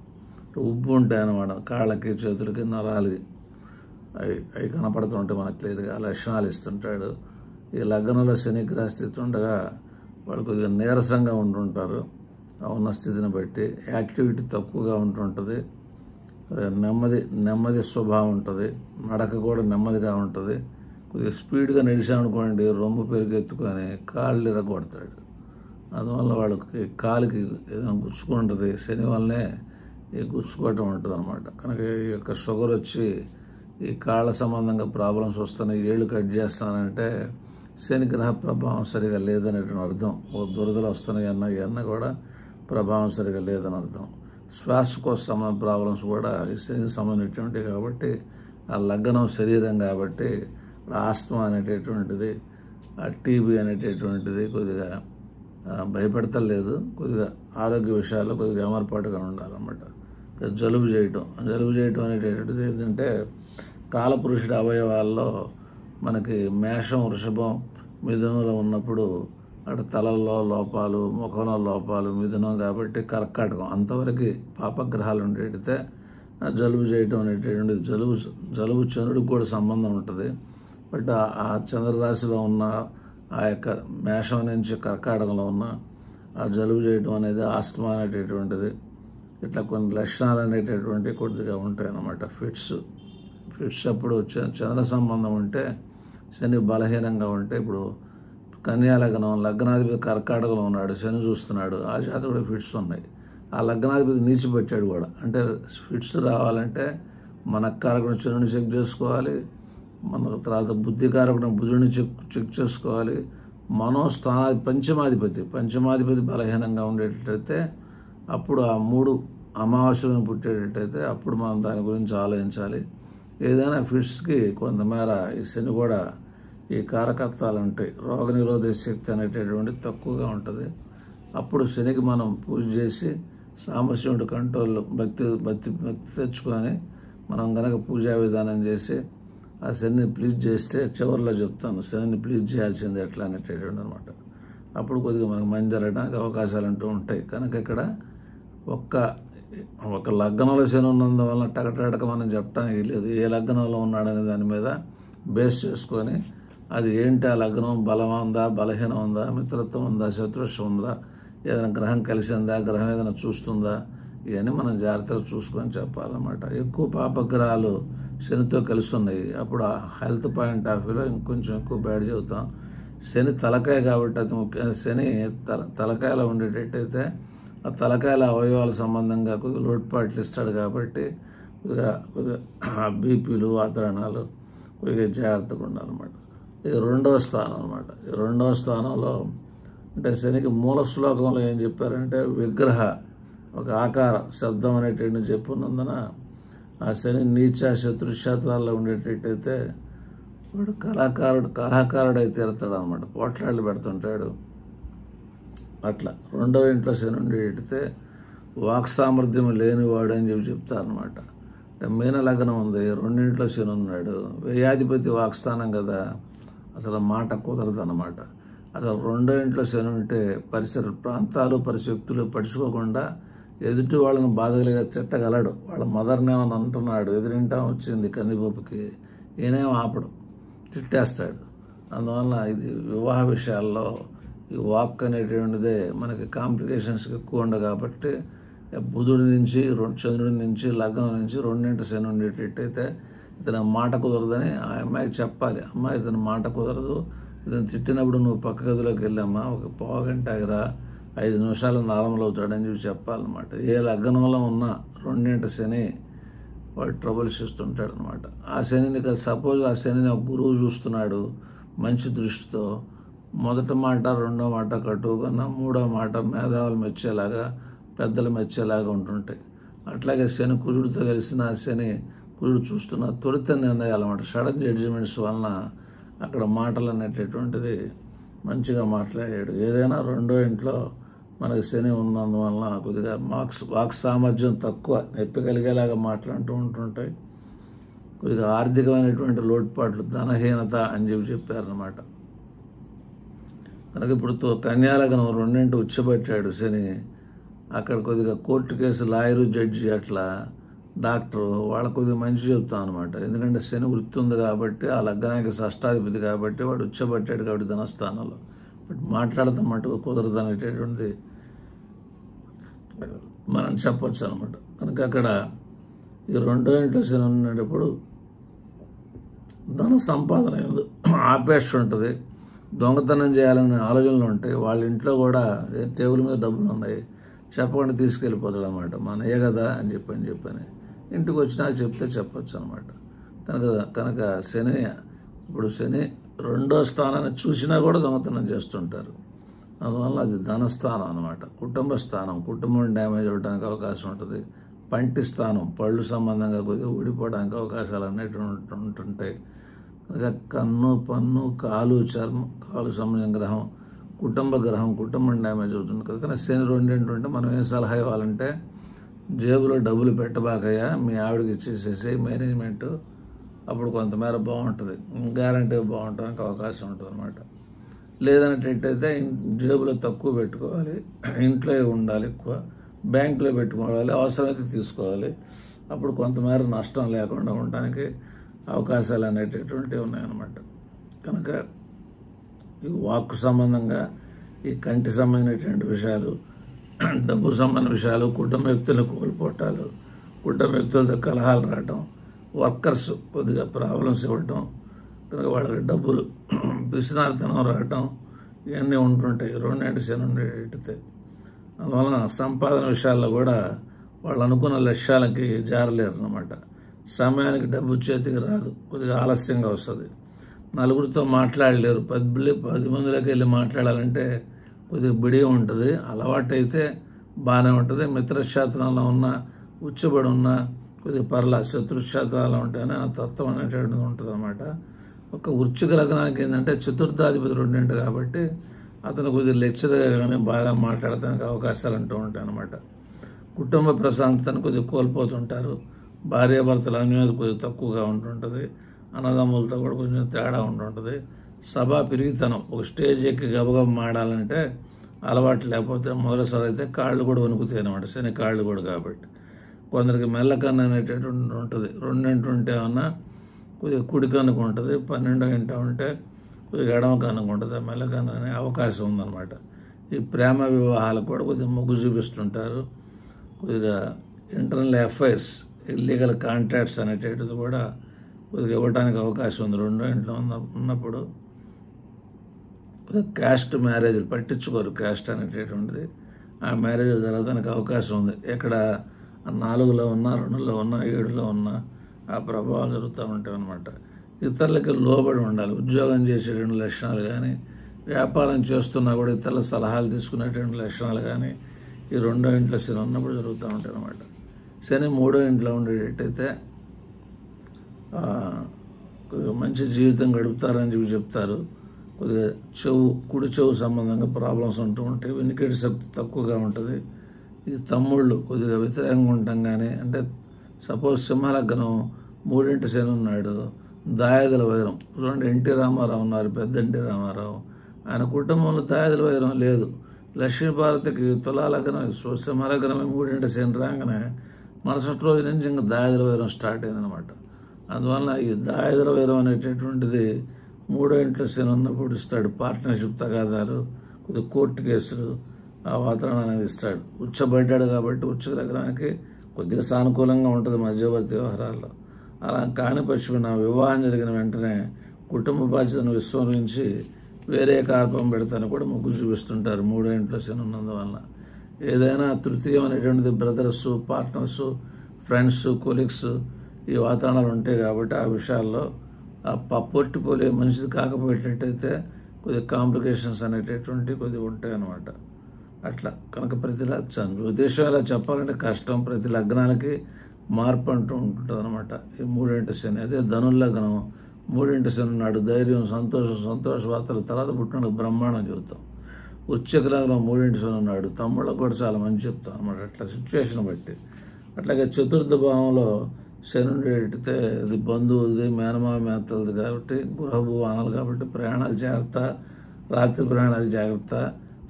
ఉబ్బు ఉంటాయి అన్నమాట. కాళ్ళకి చేతులకి నరాలు అవి కనపడుతుంటే మనకు క్లియర్గా లక్షణాలు ఇస్తుంటాడు. ఈ లగ్నంలో శనిగ్రహ స్థితి ఉండగా వాళ్ళు కొద్దిగా నీరసంగా ఉంటుంటారు. ఉన్న స్థితిని బట్టి యాక్టివిటీ తక్కువగా ఉంటుంటుంది, నెమ్మది స్వభావం ఉంటుంది, నడక కూడా నెమ్మదిగా ఉంటుంది. కొద్దిగా స్పీడ్గా నడిచామనుకోండి రొమ్ము పెరిగెత్తుకొని కాళ్ళు ఇరగొడతాడు. అందువల్ల వాళ్ళకి కాలుకి ఏదైనా గుచ్చుకుంటుంది, శని వల్లనే ఈ గుచ్చుకోవటం ఉంటుంది అనమాట. కనుక ఈ యొక్క షుగర్ వచ్చి ఈ కాళ్ళ సంబంధంగా ప్రాబ్లమ్స్ వస్తున్నాయి, ఏళ్ళు కట్ చేస్తానంటే శని గ్రహ ప్రభావం సరిగా లేదనేటువంటి అర్థం. ఓ దురదలు వస్తున్నాయి ఇవన్నీ కూడా ప్రభావం సరిగా లేదని అర్థం. శ్వాసకోశ సంబంధ ప్రాబ్లమ్స్ కూడా ఈ శనికి సంబంధించినవి కాబట్టి ఆ లగ్నం శరీరం కాబట్టి ఆస్తమా అనేటటువంటిది, ఆ టీబీ అనేటటువంటిది కొద్దిగా భయపెడతలేదు. కొద్దిగా ఆరోగ్య విషయాల్లో కొద్దిగా ఏమర్పాటుగా ఉండాలన్నమాట. జలుబు చేయటం అనేటటువంటిది ఏంటంటే కాలపురుషుడి అవయవాల్లో మనకి మేషం, వృషభం, మిథునంలో ఉన్నప్పుడు అటు తలల్లో లోపాలు, ముఖంలో లోపాలు, మిథునం కాబట్టి కర్కాటకం అంతవరకు పాపగ్రహాలు ఉండేటితే జలుబు చేయటం అనేటటువంటిది జలుబు చంద్రుడికి కూడా సంబంధం ఉంటుంది. బట్ ఆ చంద్రరాశిలో ఉన్న ఆ యొక్క మేషం నుంచి కర్కాటకంలో ఉన్న ఆ జలుబు చేయటం అనేది ఆస్తమా అనేటటువంటిది, ఇట్లా కొన్ని లక్షణాలు అనేటటువంటివి కొద్దిగా ఉంటాయి అన్నమాట. ఫిట్స్ అప్పుడు చంద్ర సంబంధం ఉంటే శని బలహీనంగా ఉంటే, ఇప్పుడు కన్యా లగ్నాధిపతి కర్కాటకంలో ఉన్నాడు, శని చూస్తున్నాడు, ఆ చేత కూడా ఫిట్స్ ఉన్నాయి. ఆ లగ్నాధిపతి నీచిపెట్టాడు కూడా. అంటే ఫిట్స్ రావాలంటే మన కారకుడు శనిని చెక్ చేసుకోవాలి, మన తర్వాత బుద్ధికారకుడు బుధుడిని చెక్ చేసుకోవాలి. పంచమాధిపతి బలహీనంగా ఉండేటట్టయితే అప్పుడు ఆ 3 అమావాస్యలను పుట్టేటట్టయితే అప్పుడు మనం దాని గురించి ఆలోచించాలి. ఏదైనా ఫిట్స్కి కొంతమేర ఈ శని కూడా ఈ కారకత్వాలు ఉంటాయి. రోగనిరోధక శక్తి అనేటటువంటి తక్కువగా ఉంటుంది. అప్పుడు శనికి మనం పూజ చేసి సామస్యుడి కంట్రోల్ భక్తి తెచ్చుకొని మనం కనుక పూజా విధానం చేసి ఆ శనిని ప్లీజ్ చేస్తే, చివరిలో చెప్తాను శనిని ప్లీజ్ చేయాల్సింది ఎట్లా అనేటటువంటి అనమాట. అప్పుడు కొద్దిగా మనకు మంచి జరగడానికి అవకాశాలు అంటూ ఉంటాయి. కనుక ఇక్కడ ఒక లగ్నంలో శని ఉన్నందువల్ల టకటక మనం చెప్పడానికి లేదు. ఏ లగ్నంలో ఉన్నాడనే దాని మీద బేస్ చేసుకొని అది ఏంటి, ఆ లగ్నం బలం ఉందా, బలహీనం ఉందా, మిత్రత్వం ఉందా, శత్రుత్వం ఉందా, ఏదైనా గ్రహం కలిసిందా, గ్రహం ఏదైనా చూస్తుందా, ఇవన్నీ మనం జాగ్రత్తగా చూసుకొని చెప్పాలన్నమాట. ఎక్కువ పాపగ్రహాలు శనితో కలిసి ఉన్నాయి, అప్పుడు ఆ హెల్త్ పాయింట్ ఆఫ్ వ్యూలో ఇంకొంచెం ఎక్కువ బ్యాడ్ చెబుతాం. శని తలకాయ కాబట్టి అది ముఖ్యంగా శని తలకాయలో ఉండేటట్టయితే ఆ తలకాయల అవయవాల సంబంధంగా కొద్దిగా లోటుపాట్లు ఇస్తాడు కాబట్టి కొద్దిగా బీపీలు, ఆతరణాలు కొద్దిగా జాగ్రత్తగా ఉండాలన్నమాట. ఇది 2వ స్థానం అనమాట. ఈ 2వ స్థానంలో అంటే శనికి మూల శ్లోకంలో ఏం చెప్పారంటే విగ్రహ ఒక ఆకార శబ్దం అనేటువంటి చెప్పున్నందున ఆ శని నీచ శత్రుక్షేత్రాల్లో ఉండేటట్టయితే వాడు కళాకారుడై తీరుతాడు అనమాట. పోట్లాళ్ళు పెడుతుంటాడు. అట్లా 2వ ఇంట్లో శని ఉండేటైతే వాక్ సామర్థ్యం లేనివాడు అని చెప్తారనమాట. మీన లగ్నం ఉంది, 2 శని ఉన్నాడు, వ్యయాధిపతి వాక్స్థానం కదా, అసలు మాట కుదరదు అన్నమాట. అసలు 2వ శని ఉంటే పరిసర ప్రాంతాలు పరిశక్తులు పడుచుకోకుండా ఎదుటి వాళ్ళని బాధలుగా తిట్టగలడు. వాళ్ళ మదర్నేమని అంటున్నాడు, ఎదురింటా వచ్చింది కందిపప్పుకి, ఈయనేమో ఆపడు, తిట్టేస్తాడు. అందువల్ల ఇది వివాహ విషయాల్లో ఈ వాక్ అనేటువంటిదే మనకి కాంప్లికేషన్స్ ఎక్కువ ఉండవు కాబట్టి బుధుడి నుంచి చంద్రుడి నుంచి లగ్నం నుంచి 2 శని ఉండేటట్టయితే ఇతని మాట కుదరదని ఆ అమ్మాయికి చెప్పాలి. అమ్మాయి ఇతని మాట కుదరదు, ఇతను తిట్టినప్పుడు నువ్వు పక్క గదిలోకి వెళ్ళమ్మా, ఒక పావుగంట ఆగిరా, 5 నిమిషాలు నార్మల్ అవుతాడని చెప్పాలన్నమాట. ఏ లగ్నంలో ఉన్నా 2 శని వాడు ట్రబుల్స్ ఇస్తుంటాడు అనమాట. ఆ శనిని సపోజ్ ఆ శనిని ఒక గురువు చూస్తున్నాడు మంచి దృష్టితో, మొదటి మాట 2వ మాట కటువుకన్నా 3వ మాట మేధావులు మెచ్చేలాగా, పెద్దలు మెచ్చేలాగా ఉంటుంటాయి. అట్లాగే శని కుజుడితో కలిసిన శని కుజుడు చూస్తున్న తొలిత నిర్ణయాలు అన్నమాట. సడన్ జడ్జిమెంట్స్ వలన అక్కడ మాటలు అనేటటువంటిది మంచిగా మాట్లాడాడు. ఏదైనా రెండో ఇంట్లో మనకి శని ఉన్నందువలన కొద్దిగా వాక్ సామర్థ్యం తక్కువ, నొప్పి కలిగేలాగా మాట్లాడుతూ ఉంటుంటాయి. కొద్దిగా ఆర్థికమైనటువంటి లోటుపాట్లు, ధనహీనత అని చెప్పారనమాట. కనుక ఇప్పుడు కన్యాలగ్నం రెండింటి ఉచ్చబట్టాడు శని. అక్కడ కొద్దిగా కోర్టు కేసు లాయరు, జడ్జి, అట్లా డాక్టరు వాళ్ళ కొద్దిగా మంచి చెప్తాం అనమాట. ఎందుకంటే శని వృత్తి ఉంది కాబట్టి, ఆ లగ్నానికి షష్టాధిపతి కాబట్టి వాడు ఉచ్చబట్టాడు కాబట్టి ధనస్థానంలో. బట్ మాట్లాడతాం మటుకు కుదరదు అనేటటువంటిది మనం చెప్పొచ్చు అనమాట. కనుక అక్కడ ఈ రెండో ఇంట్లో శని ఉన్నప్పుడు ధన సంపాదన ఆపేక్ష ఉంటుంది, దొంగతనం చేయాలనే ఆలోచనలు ఉంటాయి. వాళ్ళ ఇంట్లో కూడా టేబుల్ మీద డబ్బులు ఉన్నాయి, చెప్పకుండా తీసుకెళ్ళిపోతాడు అనమాట. మనయ్య కదా అని చెప్పని ఇంటికి వచ్చినాక చెప్తే చెప్పొచ్చు అనమాట. కనుక శని ఇప్పుడు శని రెండో స్థానాన్ని చూసినా కూడా దొంగతనం చేస్తుంటారు. అందువల్ల అది ధనస్థానం అనమాట, కుటుంబ స్థానం. కుటుంబం డ్యామేజ్ అవ్వడానికి అవకాశం ఉంటుంది. పంటి స్థానం, పళ్ళు సంబంధంగా కొద్దిగా ఊడిపోవడానికి అవకాశాలు అనేటువంటి ఉంటుంటాయి. కన్ను, పన్ను, కాలు, చర్మం, కాలు సంబంధించిన గ్రహం, కుటుంబ గ్రహం, కుటుంబం డ్యామేజ్ అవుతుంది కదా. కానీ శని రెండింటి ఉంటే మనం ఏం సలహా ఇవ్వాలంటే, జేబులో డబ్బులు పెట్టబాకయ్యా, మీ ఆవిడకి ఇచ్చేసేసి మేనేజ్మెంట్, అప్పుడు కొంతమేర బాగుంటుంది, గ్యారంటీగా బాగుంటానికి అవకాశం ఉంటుంది అనమాట. లేదనేటట్టయితే జేబులో తక్కువ పెట్టుకోవాలి, ఇంట్లో ఉండాలి ఎక్కువ, బ్యాంకులో పెట్టుకోవాలి, అవసరమైతే తీసుకోవాలి. అప్పుడు కొంతమేర నష్టం లేకుండా ఉండడానికి అవకాశాలు అనేటటువంటివి ఉన్నాయన్నమాట. కనుక ఈ వాక్కు సంబంధంగా, ఈ కంటి సంబంధించినటువంటి విషయాలు, డబ్బు సంబంధించిన విషయాలు, కుటుంబ వ్యక్తులను కోల్పోవటాలు, కుటుంబ వ్యక్తులతో కలహాలు రావటం, వర్కర్స్ కొద్దిగా ప్రాబ్లమ్స్ ఇవ్వటం, కనుక వాళ్ళకి డబ్బులు పిసినారితనం రావటం, ఇవన్నీ ఉంటుంటాయి రెండింటి శని ఉండేటితే. అందువలన సంపాదన విషయాల్లో కూడా వాళ్ళు అనుకున్న లక్ష్యాలకి జారలేరు అన్నమాట. సమయానికి డబ్బు చేతికి రాదు, కొద్దిగా ఆలస్యంగా వస్తుంది. నలుగురితో మాట్లాడలేరు, 10 మందిలోకి వెళ్ళి మాట్లాడాలంటే కొద్దిగా బిడిగా ఉంటుంది. అలవాటు అయితే బాగానే ఉంటుంది. మిత్రక్షేత్రంలో ఉన్న, ఉచ్చబడి ఉన్న కొద్దిగా పర్లా, శత్రుక్షేత్రాల్లో ఉంటేనే ఆ తత్వం అనేటువంటిది ఉంటుంది అన్నమాట. ఒక వృశ్చిక లగ్నానికి ఏంటంటే చతుర్థాధిపతి రెండింటి కాబట్టి అతను కొద్దిగా లెక్చరర్గా కానీ బాగా మాట్లాడటానికి అవకాశాలు అంటూ ఉంటాయి అన్నమాట. కుటుంబ ప్రశాంతతను కొద్దిగా కోల్పోతుంటారు. భార్యాభర్తల అన్యోన్యత కొద్దిగా తక్కువగా ఉంటుంటుంది. అన్నదమ్ములతో కూడా కొంచెం తేడా ఉంటుంటుంది. సభా పెరిగితనం, ఒక స్టేజ్ ఎక్కి గబగబ మాడాలంటే అలవాటు లేకపోతే మొదటిసారి అయితే కాళ్ళు కూడా వణుకుతాయి అన్నమాట, శని కాళ్ళు కూడా. కాబట్టి కొందరికి మెల్లకన్ను అనేటటువంటి ఉంటుంది. రెండింటి ఉంటే ఏమన్నా కొద్దిగా కుడి కన్నుకు ఉంటుంది, 12వ ఇంట ఉంటే కొద్దిగా ఎడమ కన్నుకు ఉంటుంది. మెల్లకన్ను అనే అవకాశం ఉందన్నమాట. ఈ ప్రేమ వివాహాలకు కూడా కొద్దిగా మొగ్గు చూపిస్తుంటారు. కొద్దిగా ఇంటర్నల్ అఫైర్స్, ఇల్లీగల్ కాంట్రాక్ట్స్ అనేటటువంటిది కూడా కొద్దిగా ఇవ్వడానికి అవకాశం ఉంది రెండో ఇంట్లో ఉన్నప్పుడు. క్యాస్ట్ మ్యారేజ్లు పట్టించుకోరు, క్యాస్ట్ అనేటటువంటిది. ఆ మ్యారేజ్ జరగడానికి అవకాశం ఉంది. ఎక్కడ 4లో ఉన్నా, 2లో ఉన్నా, 7లో ఉన్నా ఆ ప్రభావాలు జరుగుతూ ఉంటాయి అన్నమాట. ఇతరులకి లోబడి ఉండాలి. ఉద్యోగం చేసేటువంటి లక్షణాలు కానీ, వ్యాపారం చేస్తున్నా కూడా ఇతరుల సలహాలు తీసుకునేటువంటి లక్షణాలు కానీ ఈ రెండో ఇంట్లో శని ఉన్నప్పుడు జరుగుతూ ఉంటాయి అన్నమాట. శని మూడో ఇంట్లో ఉండేటట్టయితే కొద్దిగా మంచి జీవితం గడుపుతారని చెప్తారు. కొద్దిగా కుడి చెవు సంబంధంగా ప్రాబ్లమ్స్ ఉంటూ ఉంటాయి. వెనుకటి శక్తి తక్కువగా ఉంటుంది. ఈ తమ్ముళ్ళు కొద్దిగా వ్యతిరేకంగా ఉంటాం. కానీ అంటే సపోజ్ సింహలగ్నం 3 శని ఉన్నాడు, దాయాదుల వైరం. చూడండి, ఎన్టీ రామారావు ఉన్నారు, పెద్ద ఎన్టీ రామారావు. ఆయన కుటుంబంలో దాయాదుల వైరం లేదు. లక్ష్మీభారతికి తులాలగ్నం, సింహలగ్నమే 3 శని రాగానే మరుసటి రోజు నుంచి ఇంకా దాయాదుల వైరం స్టార్ట్ అయిందనమాట. అందువల్ల ఈ దాయాదుల వైరం అనేటటువంటిది మూడో ఇంట్లో శని ఉన్నప్పుడు ఇస్తాడు. పార్ట్నర్షిప్ తగాదాలు, కొద్దిగా కోర్టు కేసులు, ఆ వాతావరణం అనేది ఇస్తాడు. ఉచ్చబడ్డాడు కాబట్టి ఉచ్చ లగ్నానికి కొద్దిగా సానుకూలంగా ఉంటుంది మధ్యవర్తి వ్యవహారాల్లో. అలా కాని పక్షున వివాహం జరిగిన వెంటనే కుటుంబ బాధ్యతను విస్మరించి వేరే కార్పం పెడతాను కూడా మొగ్గు చూపిస్తుంటారు మూడో ఇంట్లో శని ఉన్నందువలన. ఏదైనా తృతీయం అనేటువంటిది బ్రదర్స్, పార్ట్నర్స్, ఫ్రెండ్స్, కొలీగ్స్ ఈ వాతావరణాలు ఉంటాయి కాబట్టి ఆ విషయాల్లో ఆ పొట్టిపోలే మనిషిది కాకపోయేటట్టయితే కొద్దిగా కాంప్లికేషన్స్ అనేటటువంటి కొద్దిగా ఉంటాయి అన్నమాట. అట్లా కనుక ప్రతి జ్యోతిషం ఇలా చెప్పాలంటే కష్టం. ప్రతి లగ్నాలకి మార్పు అంటూ ఉంటుంది అనమాట. ఈ 3 శని. అదే ధనుర్లగ్నం మూడింటి శని ఉన్నాడు, ధైర్యం, సంతోష వార్తలు తర్వాత పుట్టినకు బ్రహ్మాండం చెబుతాం. వృశ్చిక లగ్నం మూడింటి శని ఉన్నాడు, తమ్ముళ్ళకు కూడా చాలా మంచి చెప్తాం అనమాట. అట్లా సిచ్యువేషన్ బట్టి. అట్లాగే చతుర్థ భావంలో శని ఉండేటితే అది బంధువులది, మేనతలది కాబట్టి గృహభూవానాలు కాబట్టి ప్రయాణాలు జాగ్రత్త, రాత్రి ప్రయాణాలు జాగ్రత్త,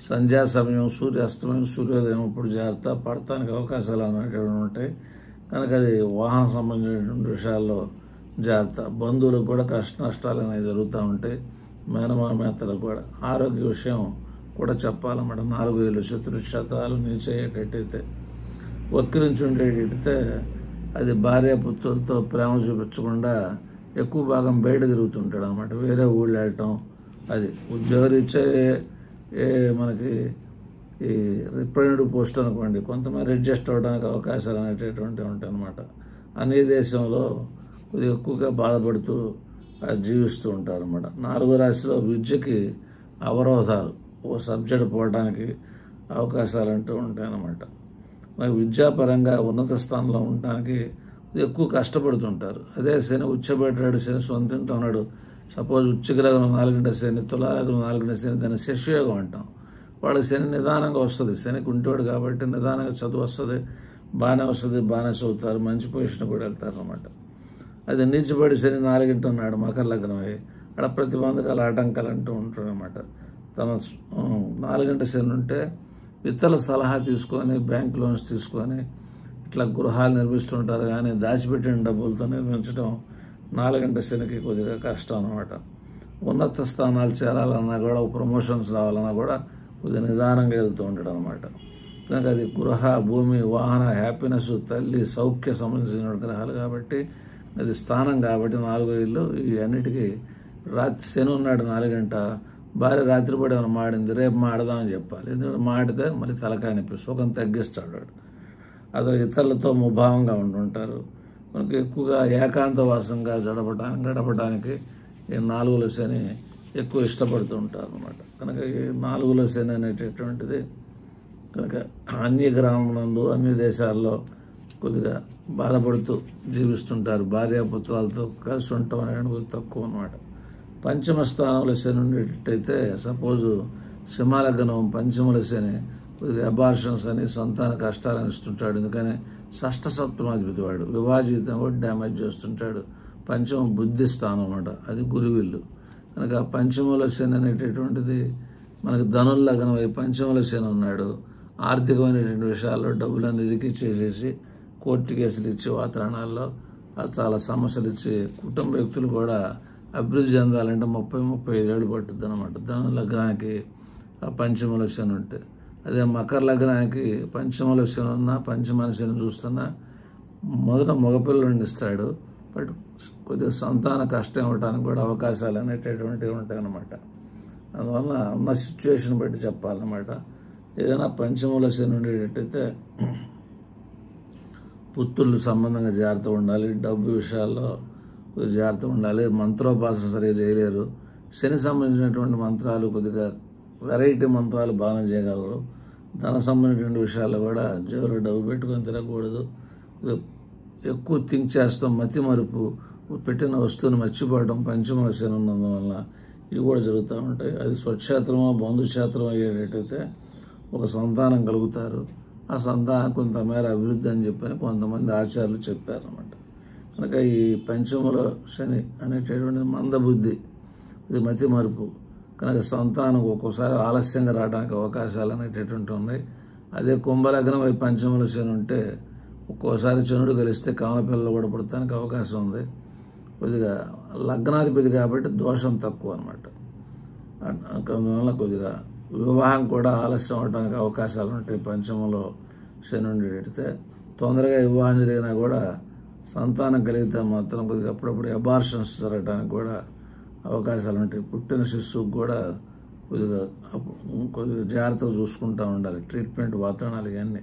సంధ్యా సమయం, సూర్యాస్తమయం, సూర్యోదయం అప్పుడు జాగ్రత్త, పడటానికి అవకాశాలు అనేటువంటి ఉంటాయి కనుక అది వాహనం సంబంధించినటువంటి విషయాల్లో జాగ్రత్త. బంధువులకు కూడా కష్ట నష్టాలు అనేవి జరుగుతూ ఉంటాయి. మేనతలకు కూడా ఆరోగ్య విషయం కూడా చెప్పాలన్నమాట. 4 ఏళ్ళు శత్రుక్షతాలు నీచయ్యేటట్టయితే, వక్రించి ఉండేటైతే అది భార్య పుత్రులతో ప్రేమ చూపించకుండా ఎక్కువ భాగం బయట తిరుగుతుంటాడు అనమాట. వేరే ఊళ్ళు వెళ్ళటం, అది ఉద్యోగరీత్యా మనకి ఈ రిప్రజెంటేటివ్ పోస్ట్ అనుకోండి, కొంతమంది అడ్జస్ట్ అవ్వడానికి అవకాశాలు అనేటటువంటివి ఉంటాయి అన్నమాట. అన్ని దేశంలో కొద్దిగా ఎక్కువగా బాధపడుతూ జీవిస్తూ ఉంటారు అన్నమాట. 4వ రాశిలో విద్యకి అవరోధాలు, ఓ సబ్జెక్ట్ పోవడానికి అవకాశాలు అంటూ ఉంటాయన్నమాట. మరి విద్యాపరంగా ఉన్నత స్థానంలో ఉండడానికి ఎక్కువ కష్టపడుతుంటారు. అదే శని ఉచ్చబెట్టాడు, శని సొంతంతో ఉన్నాడు. సపోజ్ వృశ్చిక లగ్నం 4 శని, తులా లగ్నం 4 శని, దాన్ని శిష్యయోగం అంటాం. వాళ్ళకి శని నిదానంగా వస్తుంది. శనికి ఉంటేవాడు కాబట్టి నిదానంగా చదువు వస్తుంది, బాగానే చదువుతారు, మంచి పొజిషన్ కూడా వెళ్తారు అన్నమాట. అది నీచబడి శని 4 ఉన్నాడు, మకర లగ్నం అయ్యి అక్కడ ప్రతిబంధకాలు, ఆటంకాలు అంటూ ఉంటాడు అన్నమాట. తన 4 శని ఉంటే ఇతరుల సలహా తీసుకొని, బ్యాంక్ లోన్స్ తీసుకొని ఇట్లా గృహాలు నిర్మిస్తుంటారు. కానీ దాచిపెట్టిన డబ్బులతో నిర్మించడం 4 శనికి కొద్దిగా కష్టం అన్నమాట. ఉన్నత స్థానాలు చేరాలన్నా కూడా, ప్రమోషన్స్ రావాలన్నా కూడా కొద్దిగా నిదానంగా వెళ్తూ ఉంటాడు అనమాట. కనుక అది గృహ, భూమి, వాహన, హ్యాపీనెస్, తల్లి, సౌఖ్య సంబంధించిన గ్రహాలు కాబట్టి అది స్థానం కాబట్టి 4 ఇళ్ళు ఈ అన్నిటికీ శని ఉన్నాడు 4 భార్య రాత్రిపడి ఏమైనా మాడింది, రేపు మాడదామని చెప్పాలి. ఎందుకంటే మాడితే మళ్ళీ తలకాయ నొప్పి, సుఖం తగ్గిస్తాడు వాడు. అదే ఇతరులతో ముభావంగా ఉంటుంటారు. మనకి ఎక్కువగా ఏకాంతవాసంగా గడపడానికి ఈ 4వ శని ఎక్కువ ఇష్టపడుతూ ఉంటారు అన్నమాట. కనుక ఈ 4వ శని అనేటటువంటిది కనుక అన్ని గ్రామములందు, అన్ని దేశాల్లో కొద్దిగా బాధపడుతూ జీవిస్తుంటారు. భార్యాపుత్రాలతో కలిసి ఉండటం అనేది తక్కువ అన్నమాట. పంచమ స్థానంలో శని ఉండేటట్టయితే, సపోజు సింహలగ్నం పంచమల శని కొద్దిగా అబార్షన్స్ అని, సంతాన కష్టాలను ఇస్తుంటాడు. ఎందుకని షష్ఠ సప్తమాధిపతి వాడు వివాజితం కూడా డ్యామేజ్ చేస్తుంటాడు. పంచమ బుద్ధి స్థానం అన్నమాట, అది గురువిల్లు. కనుక పంచమల శని అనేటటువంటిది మనకి ధనుల లగ్నం అయి పంచమల శని ఉన్నాడు. ఆర్థికమైనటువంటి విషయాల్లో డబ్బులన్నీ ఇరికి చేసేసి కోర్టు కేసులు ఇచ్చి వాతావరణాల్లో చాలా సమస్యలు ఇచ్చి కుటుంబ వ్యక్తులు కూడా అభివృద్ధి చెందాలంటే 30-35 ఏళ్ళు పట్టుద్ది అనమాట. ధను లగ్నానికి పంచమల శని ఉంటే. అదే మకర లగ్నానికి పంచమల శని ఉన్నా, పంచమల శని చూస్తున్నా మొదట మగపిల్లలను ఇస్తాడు. బట్ కొద్దిగా సంతాన కష్టం ఇవ్వడానికి కూడా అవకాశాలు అనేటటువంటివి ఉంటాయి అన్నమాట. అందువల్ల ఉన్న సిచ్యువేషన్ బట్టి చెప్పాలన్నమాట. ఏదైనా పంచమల శని ఉండేటట్టయితే పుత్రులు సంబంధంగా జాగ్రత్త ఉండాలి, డబ్బు విషయాల్లో కొద్దిగా జాగ్రత్త ఉండాలి. మంత్రోపాసన సరిగా చేయలేరు. శని సంబంధించినటువంటి మంత్రాలు కొద్దిగా వెరైటీ మంత్రాలు బాగా చేయగలరు. ధన సంబంధించిన విషయాల్లో కూడా జేబులో డబ్బు పెట్టుకొని తిరగకూడదు. ఎక్కువ థింక్ చేస్తాం, మతి మరుపు, పెట్టిన వస్తువుని మర్చిపోవడం పంచమ శని ఉన్నందువల్ల ఇవి కూడా జరుగుతూ ఉంటాయి. అది స్వక్షేత్రమో బంధుక్షేత్రమో అయ్యేటట్టయితే ఒక సంతానం కలుగుతారు. ఆ సంతానం కొంతమేర అభివృద్ధి అని చెప్పని కొంతమంది ఆచార్యులు చెప్పారన్నమాట. కనుక ఈ పంచమలో శని అనేటటువంటి మందబుద్ధి, ఇది మతి మరుపు. కనుక సంతానం ఒక్కోసారి ఆలస్యంగా రావడానికి అవకాశాలు అనేటటువంటి ఉన్నాయి. అదే కుంభలగ్నం అయి పంచమల శని ఉంటే ఒక్కోసారి చంద్రుడు కలిస్తే కామన పిల్లలు కూడా పుడటానికి అవకాశం ఉంది. కొద్దిగా లగ్నాధిపతి కాబట్టి దోషం తక్కువ అనమాట. అందువల్ల కొద్దిగా వివాహం కూడా ఆలస్యం అవడానికి అవకాశాలు ఉంటాయి. పంచమంలో శని ఉండేటైతే తొందరగా వివాహం జరిగినా కూడా సంతానం కలిగితే మాత్రం కొద్దిగా అప్పుడప్పుడు అబార్షన్స్ జరగడానికి కూడా అవకాశాలు ఉంటాయి. పుట్టిన శిశువుకు కూడా కొద్దిగా జాగ్రత్తగా చూసుకుంటూ ఉండాలి. ట్రీట్మెంట్ వాతావరణాలు ఇవన్నీ.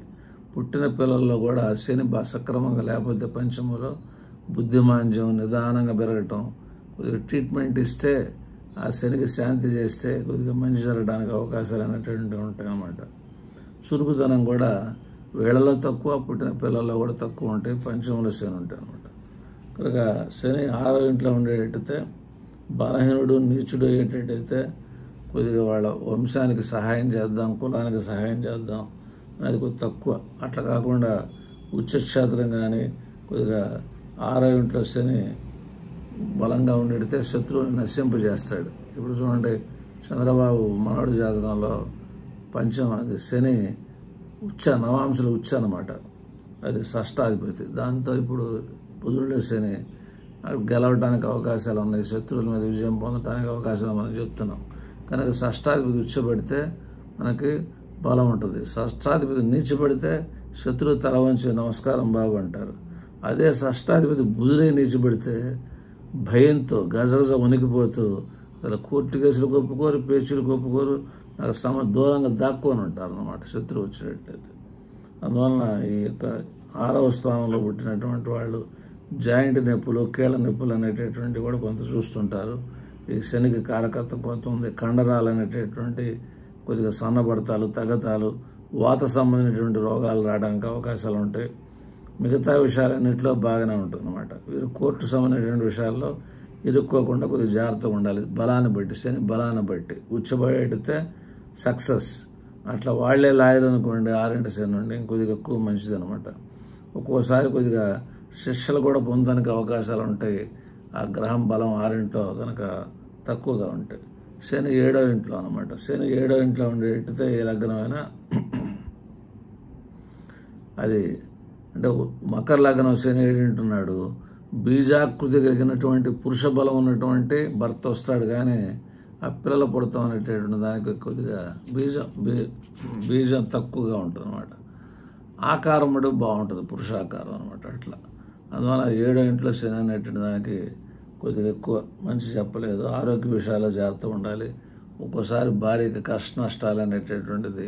పుట్టిన పిల్లల్లో కూడా శని సక్రమంగా లేకపోతే పంచమంలో బుద్ధిమాంద్యం, నిదానంగా పెరగటం, కొద్దిగా ట్రీట్మెంట్ ఇస్తే ఆ శనికి శాంతి చేస్తే కొద్దిగా మంచి జరగడానికి అవకాశాలు అనేటువంటివి ఉంటాయి అన్నమాట. చురుకుదనం కూడా వీళ్ళలో తక్కువ, పుట్టిన పిల్లల్లో కూడా తక్కువ ఉంటాయి. పంచమంలో శని ఉంటాయి అన్నమాట. కనుక శని 6వ ఇంట్లో ఉండేటైతే బలహీనుడు నీచుడు అయ్యేటట్టయితే కొద్దిగా వాళ్ళ వంశానికి సహాయం చేద్దాం, కులానికి సహాయం చేద్దాం అనేది కొద్ది తక్కువ. అట్లా కాకుండా ఉచ్చక్షేత్రం కానీ కొద్దిగా 6వ ఇంట్లో శని బలంగా ఉండేడితే శత్రువుని నశింపజేస్తాడు. ఇప్పుడు చూడండి, చంద్రబాబు మనవడి జాతకంలో అది శని నవాంశులు అనమాట. అది షష్టాధిపతి. దాంతో ఇప్పుడు బుధుడిలో శని గెలవడానికి అవకాశాలు ఉన్నాయి, శత్రువుల మీద విజయం పొందడానికి అవకాశాలు మనం చెప్తున్నాం. కనుక షష్టాధిపతి ఉచ్చబడితే మనకి బలం ఉంటుంది. షష్టాధిపతి నీచబడితే శత్రువు తల వంచి నమస్కారం బాబు అంటారు. అదే షష్టాధిపతి బుధుడే నీచబడితే భయంతో గజగజ వణికిపోతూ అలా కోర్టు కేసులు ఒప్పుకోరు, పేచీలు ఒప్పుకోరు, నాకు దూరంగా దాక్కొని ఉంటారు అన్నమాట శత్రువు వచ్చినట్లయితే. అందువలన ఈ యొక్క 6వ స్థానంలో పుట్టినటువంటి వాళ్ళు జాయింట్ నొప్పులు, కీళ్ళ నొప్పులు అనేటటువంటి కూడా కొంత చూస్తుంటారు. ఈ శనికి కారకత్వ కొంత ఉంది. కండరాలు అనేటటువంటి కొద్దిగా సన్నబడతాలు, తగతాలు, వాత సంబంధించినటువంటి రోగాలు రావడానికి అవకాశాలు ఉంటాయి. మిగతా విషయాలన్నింటిలో బాగానే ఉంటుంది అన్నమాట. వీరు కోర్టు సంబంధించినటువంటి విషయాల్లో ఇరుక్కోకుండా కొద్దిగా జాగ్రత్తగా ఉండాలి. బలాన్ని బట్టి, శని బలాన్ని బట్టి ఉచ్చబడితే సక్సెస్. అట్లా వాళ్లే లాయర్ అనుకోండి, 6 శని నుండి ఇంకొద్దిగా ఎక్కువ మంచిది అనమాట. ఒక్కోసారి కొద్దిగా శిక్షలు కూడా పొందడానికి అవకాశాలు ఉంటాయి. ఆ గ్రహం బలం 6 కనుక తక్కువగా ఉంటాయి. శని 7వ అనమాట. శని 7వ ఉండేటైతే ఏ లగ్నమైనా అది అంటే మకర లగ్నం శని 7 ఉన్నాడు. బీజాకృతి కలిగినటువంటి పురుష బలం ఉన్నటువంటి భర్త వస్తాడు, కానీ ఆ పిల్లల పుడతాం అనేటటువంటి దానికి కొద్దిగా బీజం తక్కువగా ఉంటుంది అనమాట. ఆకారం కూడా బాగుంటుంది, పురుషాకారం అనమాట. అట్లా అందువల్ల 7వ శని అనేటువంటి దానికి కొద్దిగా ఎక్కువ మంచి చెప్పలేదు. ఆరోగ్య విషయాల్లో జాగ్రత్తగా ఉండాలి. ఒక్కోసారి భార్యకి కష్ట నష్టాలు అనేటటువంటిది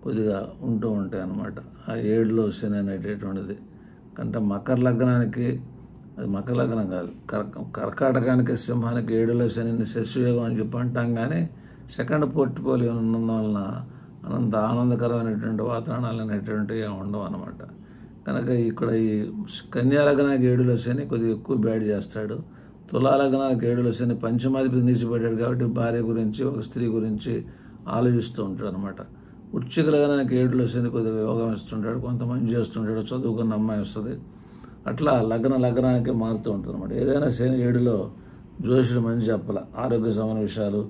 కొద్దిగా ఉంటూ ఉంటాయి అన్నమాట. ఆ 7లో శని అనేటటువంటిది కంటే మకర లగ్నానికి, అది మకర లగ్నం కాదు, కర్కాటకానికి, సింహానికి 7లో శనిని శశియోగం అని చెప్పి అంటాం. కానీ సెకండ్ పోర్ట్ఫోలియో ఉన్నందువలన అనంత ఆనందకరమైనటువంటి వాతావరణాలు అనేటువంటివి ఉండవు అన్నమాట. కనుక ఇక్కడ ఈ కన్యా లగ్నానికి 7లో శని కొద్దిగా ఎక్కువ బ్యాడ్ చేస్తాడు. తులా లగ్నానికి 7లో శని పంచమాధిపతి నీచిపెట్టాడు కాబట్టి భార్య గురించి, ఒక స్త్రీ గురించి ఆలోచిస్తూ ఉంటాడు అనమాట. వృశ్చిక లగ్నానికి 7లో శని కొద్దిగా యోగం ఇస్తుంటాడు, కొంతమంది చేస్తుంటాడు, చదువుకున్న అమ్మాయి వస్తుంది. అట్లా లగ్నానికి మారుతూ ఉంటుంది అనమాట. ఏదైనా శని 7లో జోషుడు మంచి చెప్పాల. ఆరోగ్య సంబంధ విషయాలు,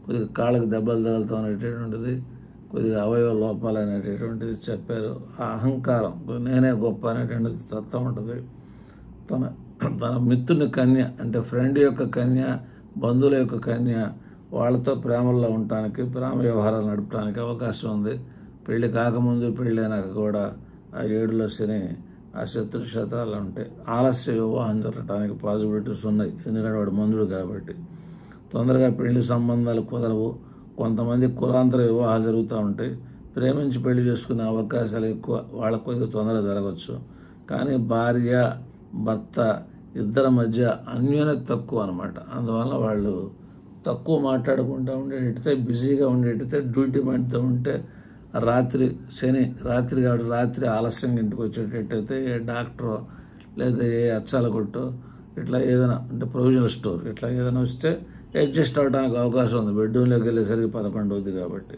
కొద్దిగా కాళ్ళకి దెబ్బలు తగులుతూ అనేటటువంటిది, కొద్దిగా అవయవ లోపాలు అనేటటువంటిది చెప్పారు. ఆ అహంకారం, నేనే గొప్ప అనేటువంటిది తత్వం ఉంటుంది. తన మిత్రుని కన్య అంటే ఫ్రెండ్ యొక్క కన్య, బంధువుల యొక్క కన్య, వాళ్ళతో ప్రేమల్లో ఉండటానికి, ప్రేమ వ్యవహారాలు నడపడానికి అవకాశం ఉంది. పెళ్లి కాకముందు, పెళ్ళి అయినాక కూడా ఆ 7లో శని ఆ శత్రు క్షేత్రాలు ఉంటాయి. ఆలస్య వివాహం జరగడానికి పాసిబిలిటీస్ ఉన్నాయి, ఎందుకంటే వాడు మందుడు కాబట్టి. తొందరగా పెళ్లి సంబంధాలు కుదరవు. కొంతమంది కులాంతర వివాహాలు జరుగుతూ ఉంటాయి. ప్రేమించి పెళ్లి చేసుకునే అవకాశాలు ఎక్కువ, వాళ్ళకు కొద్దిగా తొందరగా జరగవచ్చు. కానీ భార్య భర్త ఇద్దరి మధ్య అన్యోన్యత తక్కువ అనమాట. అందువల్ల వాళ్ళు తక్కువ మాట్లాడుకుంటూ ఉండేటైతే, బిజీగా ఉండేటైతే, డ్యూటీ మైండ్తో ఉంటే శని రాత్రి కాబట్టి రాత్రి ఆలస్యంగా ఇంటికి వచ్చేటట్టయితే ఏ డాక్టరో లేదా ఏ అచ్చాల కొట్టో ఇట్లా ఏదైనా అంటే ప్రొవిజనల్ స్టోర్ ఇట్లా ఏదైనా వస్తే అడ్జస్ట్ అవ్వడానికి అవకాశం ఉంది. బెడ్రూమ్లోకి వెళ్ళేసరికి 11 అవుతుంది కాబట్టి.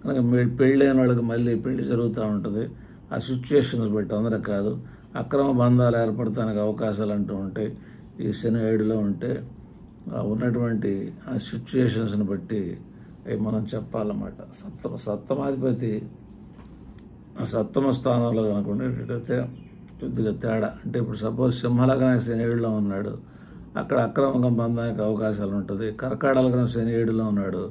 కనుక పెళ్ళైన వాళ్ళకి మళ్ళీ పెళ్లి జరుగుతూ ఉంటుంది. ఆ సిచ్యువేషన్స్ బట్టి అందరూ కాదు, అక్రమ బంధాలు ఏర్పడటానికి అవకాశాలు అంటూ ఉంటాయి. ఈ శని 7లో ఉంటే ఉన్నటువంటి ఆ సిచ్యువేషన్స్ని బట్టి అవి మనం చెప్పాలన్నమాట. సప్తమాధిపతి సప్తమ స్థానంలో కనుక ఉండేటట్టయితే కొద్దిగా తేడా. అంటే ఇప్పుడు సపోజ్ సింహలగ్నం శని 7లో ఉన్నాడు, అక్కడ అక్రమంగా బంధానికి అవకాశాలు ఉంటుంది. కర్కాటక లగ్నం శని 7లో ఉన్నాడు.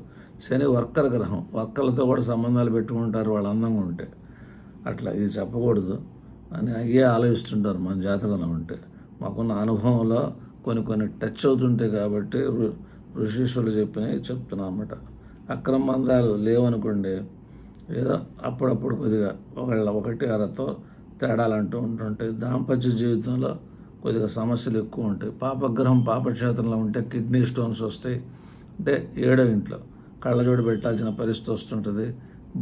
శని వర్కర్ గ్రహం, వర్కర్లతో కూడా సంబంధాలు పెట్టుకుంటారు వాళ్ళు అందంగా ఉంటే. అట్లా ఇది చెప్పకూడదు అని అయ్యే ఆలోచిస్తుంటారు మన జాతకంలో ఉంటే. మాకున్న అనుభవంలో కొన్ని టచ్ అవుతుంటాయి కాబట్టి ఋషీశ్వరులు చెప్పినవి చెప్తున్నాను అన్నమాట. అక్రమ బంధాలు లేవనుకోండి, ఏదో అప్పుడప్పుడు కొద్దిగా ఒకటి అరతో తేడాలు అంటూ ఉంటుంటాయి. దాంపత్య జీవితంలో కొద్దిగా సమస్యలు ఎక్కువ ఉంటాయి. పాపగ్రహం పాపక్షేత్రంలో ఉంటే కిడ్నీ స్టోన్స్ వస్తాయి. అంటే 7వ ఇంట్లో కళ్ళజోడు పెట్టాల్సిన పరిస్థితి వస్తుంటుంది.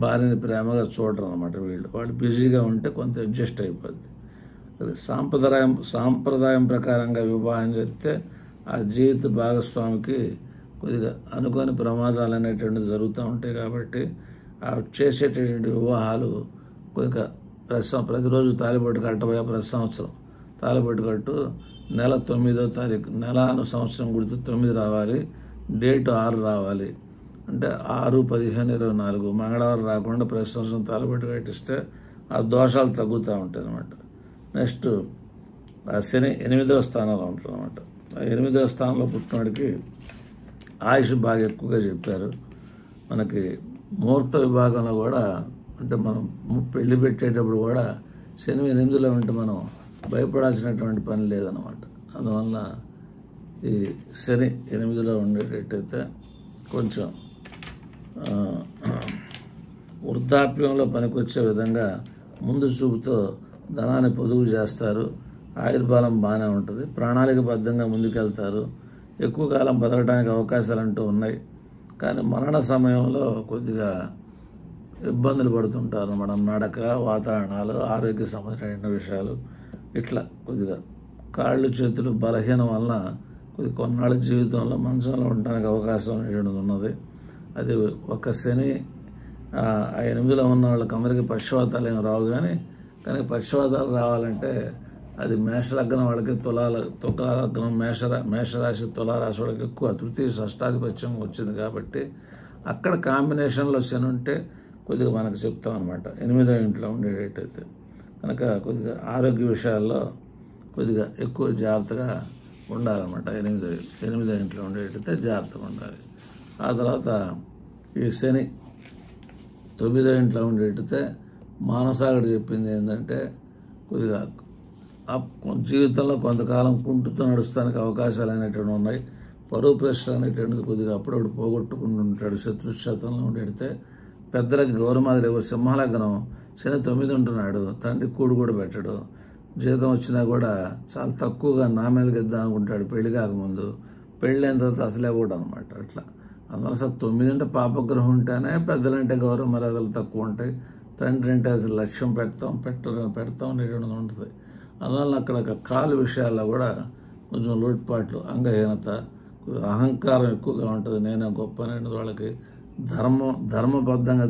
భార్యని ప్రేమగా చూడరు అనమాట. వాళ్ళు బిజీగా ఉంటే కొంత అడ్జస్ట్ అయిపోద్ది. అది సాంప్రదాయం ప్రకారంగా వివాహం జరిగితే ఆ జీవిత భాగస్వామికి కొద్దిగా అనుకోని ప్రమాదాలు అనేటువంటివి జరుగుతూ ఉంటాయి. కాబట్టి ఆ చేసేటటువంటి వివాహాలు కొద్దిగా ప్రతిరోజు తాలిబొట్టు కట్టబోయే ప్రతి సంవత్సరం తాలిబొట్టు కట్టు నెల 9వ తారీఖు, నెలను సంవత్సరం గుర్తు 9 రావాలి, డేటు 6 రావాలి. అంటే 6, 15, 24 మంగళవారం రాకుండా ప్రతి సంవత్సరం తాలిబొట్టు కట్టిస్తే ఆ దోషాలు తగ్గుతూ ఉంటాయి అన్నమాట. నెక్స్ట్ ఆ శని 8వ స్థానంలో ఉంటుంది అన్నమాట. ఆ 8వ స్థానంలో పుట్టినవాడికి ఆయుష్ బాగా ఎక్కువగా చెప్పారు. మనకి ముహూర్త విభాగంలో కూడా అంటే మనం పెళ్లి పెట్టేటప్పుడు కూడా శని 8లో ఉంటే మనం భయపడాల్సినటువంటి పని లేదన్నమాట. అందువల్ల ఈ శని 8లో ఉండేటట్టయితే కొంచెం వృద్ధాప్యంలో పనికొచ్చే విధంగా ముందు చూపుతో ధనాన్ని పొదుపు చేస్తారు. ఆయుర్బలం బాగానే ఉంటుంది, ప్రణాళికబద్ధంగా ముందుకెళ్తారు, ఎక్కువ కాలం బతకడానికి అవకాశాలు అంటూ ఉన్నాయి. కానీ మరణ సమయంలో కొద్దిగా ఇబ్బందులు పడుతుంటారు. మనం నడక, వాతావరణాలు, ఆరోగ్య సంబంధించిన విషయాలు ఇట్లా కొద్దిగా కాళ్ళు చేతులు బలహీనం వలన కొన్నాళ్ళ జీవితంలో మంచంలో ఉండడానికి అవకాశం అనేటువంటిది ఉన్నది. అది ఒక శని ఆ 8లో ఉన్న వాళ్ళకి అందరికీ పక్షవాతాలు ఏమి రావు, కానీ పక్షవాతాలు రావాలంటే అది మేషలగ్నం వాళ్ళకి తులాలగ్నం మేషరాశి తులారాశి వాళ్ళకి ఎక్కువ తృతీయ షష్టాధిపత్యం వచ్చింది. కాబట్టి అక్కడ కాంబినేషన్లో శని ఉంటే కొద్దిగా మనకు చెప్తాం అనమాట. 8వ ఇంట్లో ఉండేటట్టయితే కనుక కొద్దిగా ఆరోగ్య విషయాల్లో కొద్దిగా ఎక్కువ జాగ్రత్తగా ఉండాలన్నమాట. 8వ ఇంట్లో ఉండేటట్టయితే జాగ్రత్తగా ఉండాలి. ఆ తర్వాత ఈ శని 9వ ఇంట్లో ఉండేటైతే మానసాగడు చెప్పింది ఏంటంటే కొద్దిగా జీవితంలో కొంతకాలం కుంటుతో నడుస్తానికి అవకాశాలు అనేటువంటి ఉన్నాయి. పరువు ప్రశ్న అనేటువంటిది కొద్దిగా అప్పుడప్పుడు పోగొట్టుకుంటూ ఉంటాడు. శత్రుక్షేత్రంలో ఉండేడితే పెద్దలకి గౌరవమాదిరి ఎవరు సింహలగ్నం శని 9 ఉంటున్నాడు, తండ్రి కూడు కూడా పెట్టడు, జీతం వచ్చినా కూడా చాలా తక్కువగా నామేలుగా ఇద్దాం అనుకుంటాడు పెళ్లి కాకముందు, పెళ్ళైన తర్వాత అసలే కూడా అనమాట. అట్లా అందువల్ల అసలు 9 అంటే పాపగ్రహం ఉంటేనే పెద్దలంటే గౌరవ మర్యాదలు తక్కువ ఉంటాయి. తండ్రి అంటే అసలు లక్ష్యం పెడతాం అనేటువంటిది ఉంటుంది. అందువల్ల అక్కడ కాలు విషయాల్లో కూడా కొంచెం లోటుపాట్లు, అంగహీనత, అహంకారం ఎక్కువగా ఉంటుంది. నేనే గొప్ప అనేది వాళ్ళకి ధర్మబద్ధంగా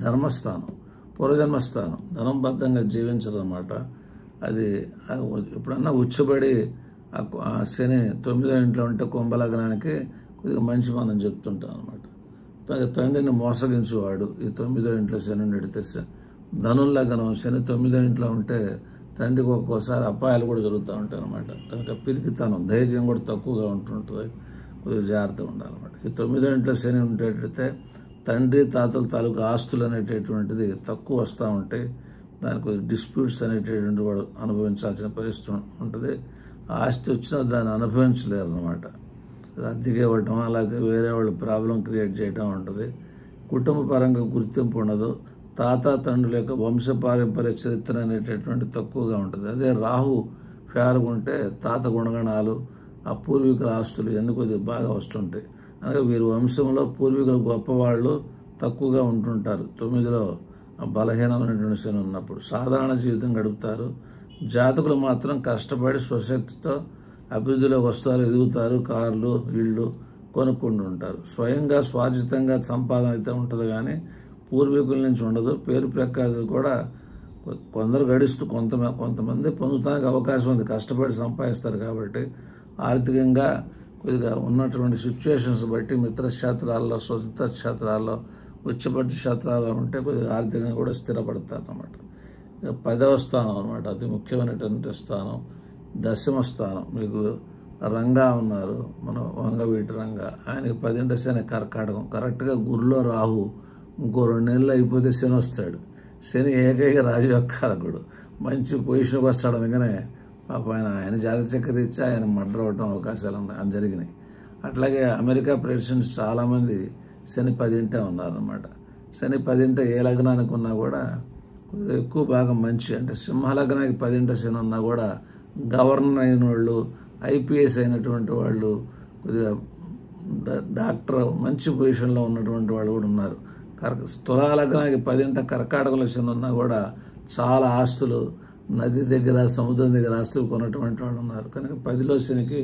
ధర్మస్థానం, పూర్వజన్మస్థానం, ధర్మబద్ధంగా జీవించడం అన్నమాట. అది ఎప్పుడన్నా ఉచ్చబడి ఆ శని 9వ ఇంట్లో ఉంటే కుంభలగ్నానికి కొద్దిగా మంచి మనం చెప్తుంటాం అనమాట. తండ్రిని మోసగించేవాడు ఈ 9వ ఇంట్లో శని నడితే ధనుర్లగ్నం శని 9వ ఇంట్లో ఉంటే తండ్రికి ఒక్కోసారి అపాయాలు కూడా జరుగుతూ ఉంటాయి అనమాట. కనుక పిరికితనం, ధైర్యం కూడా తక్కువగా ఉంటుంటుంది, కొద్దిగా జాగ్రత్తగా ఉండాలన్నమాట. ఈ 9వ ఇంట్లో శని ఉండేటైతే తండ్రి తాతల తాలూకు ఆస్తులు అనేటటువంటిది తక్కువ వస్తూ ఉంటాయి. దానికి డిస్ప్యూట్స్ అనేటటువంటి వాడు అనుభవించాల్సిన పరిస్థితి ఉంటుంది. ఆస్తి వచ్చినా దాన్ని అనుభవించలేరు అనమాట. అద్దెకి ఇవ్వటం, అలాగే వేరే వాళ్ళు ప్రాబ్లం క్రియేట్ చేయటం ఉంటుంది. కుటుంబ పరంగా గుర్తింపు ఉండదు. తాత తండ్రుల యొక్క వంశపారంపర్య చరిత్ర అనేటటువంటి తక్కువగా ఉంటుంది. అదే రాహు ఫేర్గా ఉంటే తాత గుణగణాలు, ఆ పూర్వీకుల ఆస్తులు ఇవన్నీ కొద్దిగా బాగా వస్తుంటాయి. అనగా వీరి వంశంలో పూర్వీకులు గొప్పవాళ్ళు తక్కువగా ఉంటుంటారు. 9లో బలహీనమైనటువంటి శని ఉన్నప్పుడు సాధారణ జీవితం గడుపుతారు. జాతకులు మాత్రం కష్టపడి స్వశక్తితో అభివృద్ధిలోకి వస్తారు, ఎదుగుతారు, కార్లు ఇళ్ళు కొనుక్కుంటూ ఉంటారు. స్వయంగా స్వార్జితంగా సంపాదన అయితే ఉంటుంది, కానీ పూర్వీకుల నుంచి ఉండదు. పేరు ప్రఖ్యాతులు కూడా కొందరు గడిస్తూ కొంతమంది పొందుతానికి అవకాశం ఉంది, కష్టపడి సంపాదిస్తారు. కాబట్టి ఆర్థికంగా కొద్దిగా ఉన్నటువంటి సిచ్యువేషన్స్ బట్టి మిత్రక్షేత్రాల్లో, సొంత క్షేత్రాల్లో, ఉచ్చపట్టి క్షేత్రాల్లో ఉంటే కొద్దిగా ఆర్థికంగా కూడా స్థిరపడతారు అన్నమాట. 10వ స్థానం అనమాట, అతి ముఖ్యమైనటువంటి స్థానం. 10వ స్థానం మీకు రంగా ఉన్నారు, మన వంగవీటి రంగా, ఆయనకి 10 శని కర్కాటకం. కరెక్ట్గా గురులో రాహు, ఇంకో 2 నెలలు అయిపోతే శని వస్తాడు. శని ఏకైక రాజయోగకారకుడు, మంచి పొజిషన్కి వస్తాడు. అందుకనే పాప ఆయన జాతచక్ర ఇచ్చి ఆయన మర్డర్ అవ్వటం అవకాశాలు ఉన్నాయి, జరిగినాయి. అట్లాగే అమెరికా ప్రెసిడెంట్స్ చాలామంది శని 10 ఉన్నారన్నమాట. శని 10 ఏ లగ్నానికి ఉన్నా కూడా ఎక్కువ భాగం మంచి, అంటే సింహ లగ్నానికి 10 శని ఉన్నా కూడా గవర్నర్ అయిన వాళ్ళు, ఐపీఎస్ అయినటువంటి వాళ్ళు, కొద్దిగా డాక్టర్ మంచి పొజిషన్లో ఉన్నటువంటి వాళ్ళు కూడా ఉన్నారు. తులా లగ్నానికి 10 కర్కాటకంలో శని ఉన్నా కూడా చాలా ఆస్తులు, నది దగ్గర సముద్రం దగ్గర ఆస్తులు కొన్నటువంటి వాళ్ళు ఉన్నారు. కనుక 10లో శనికి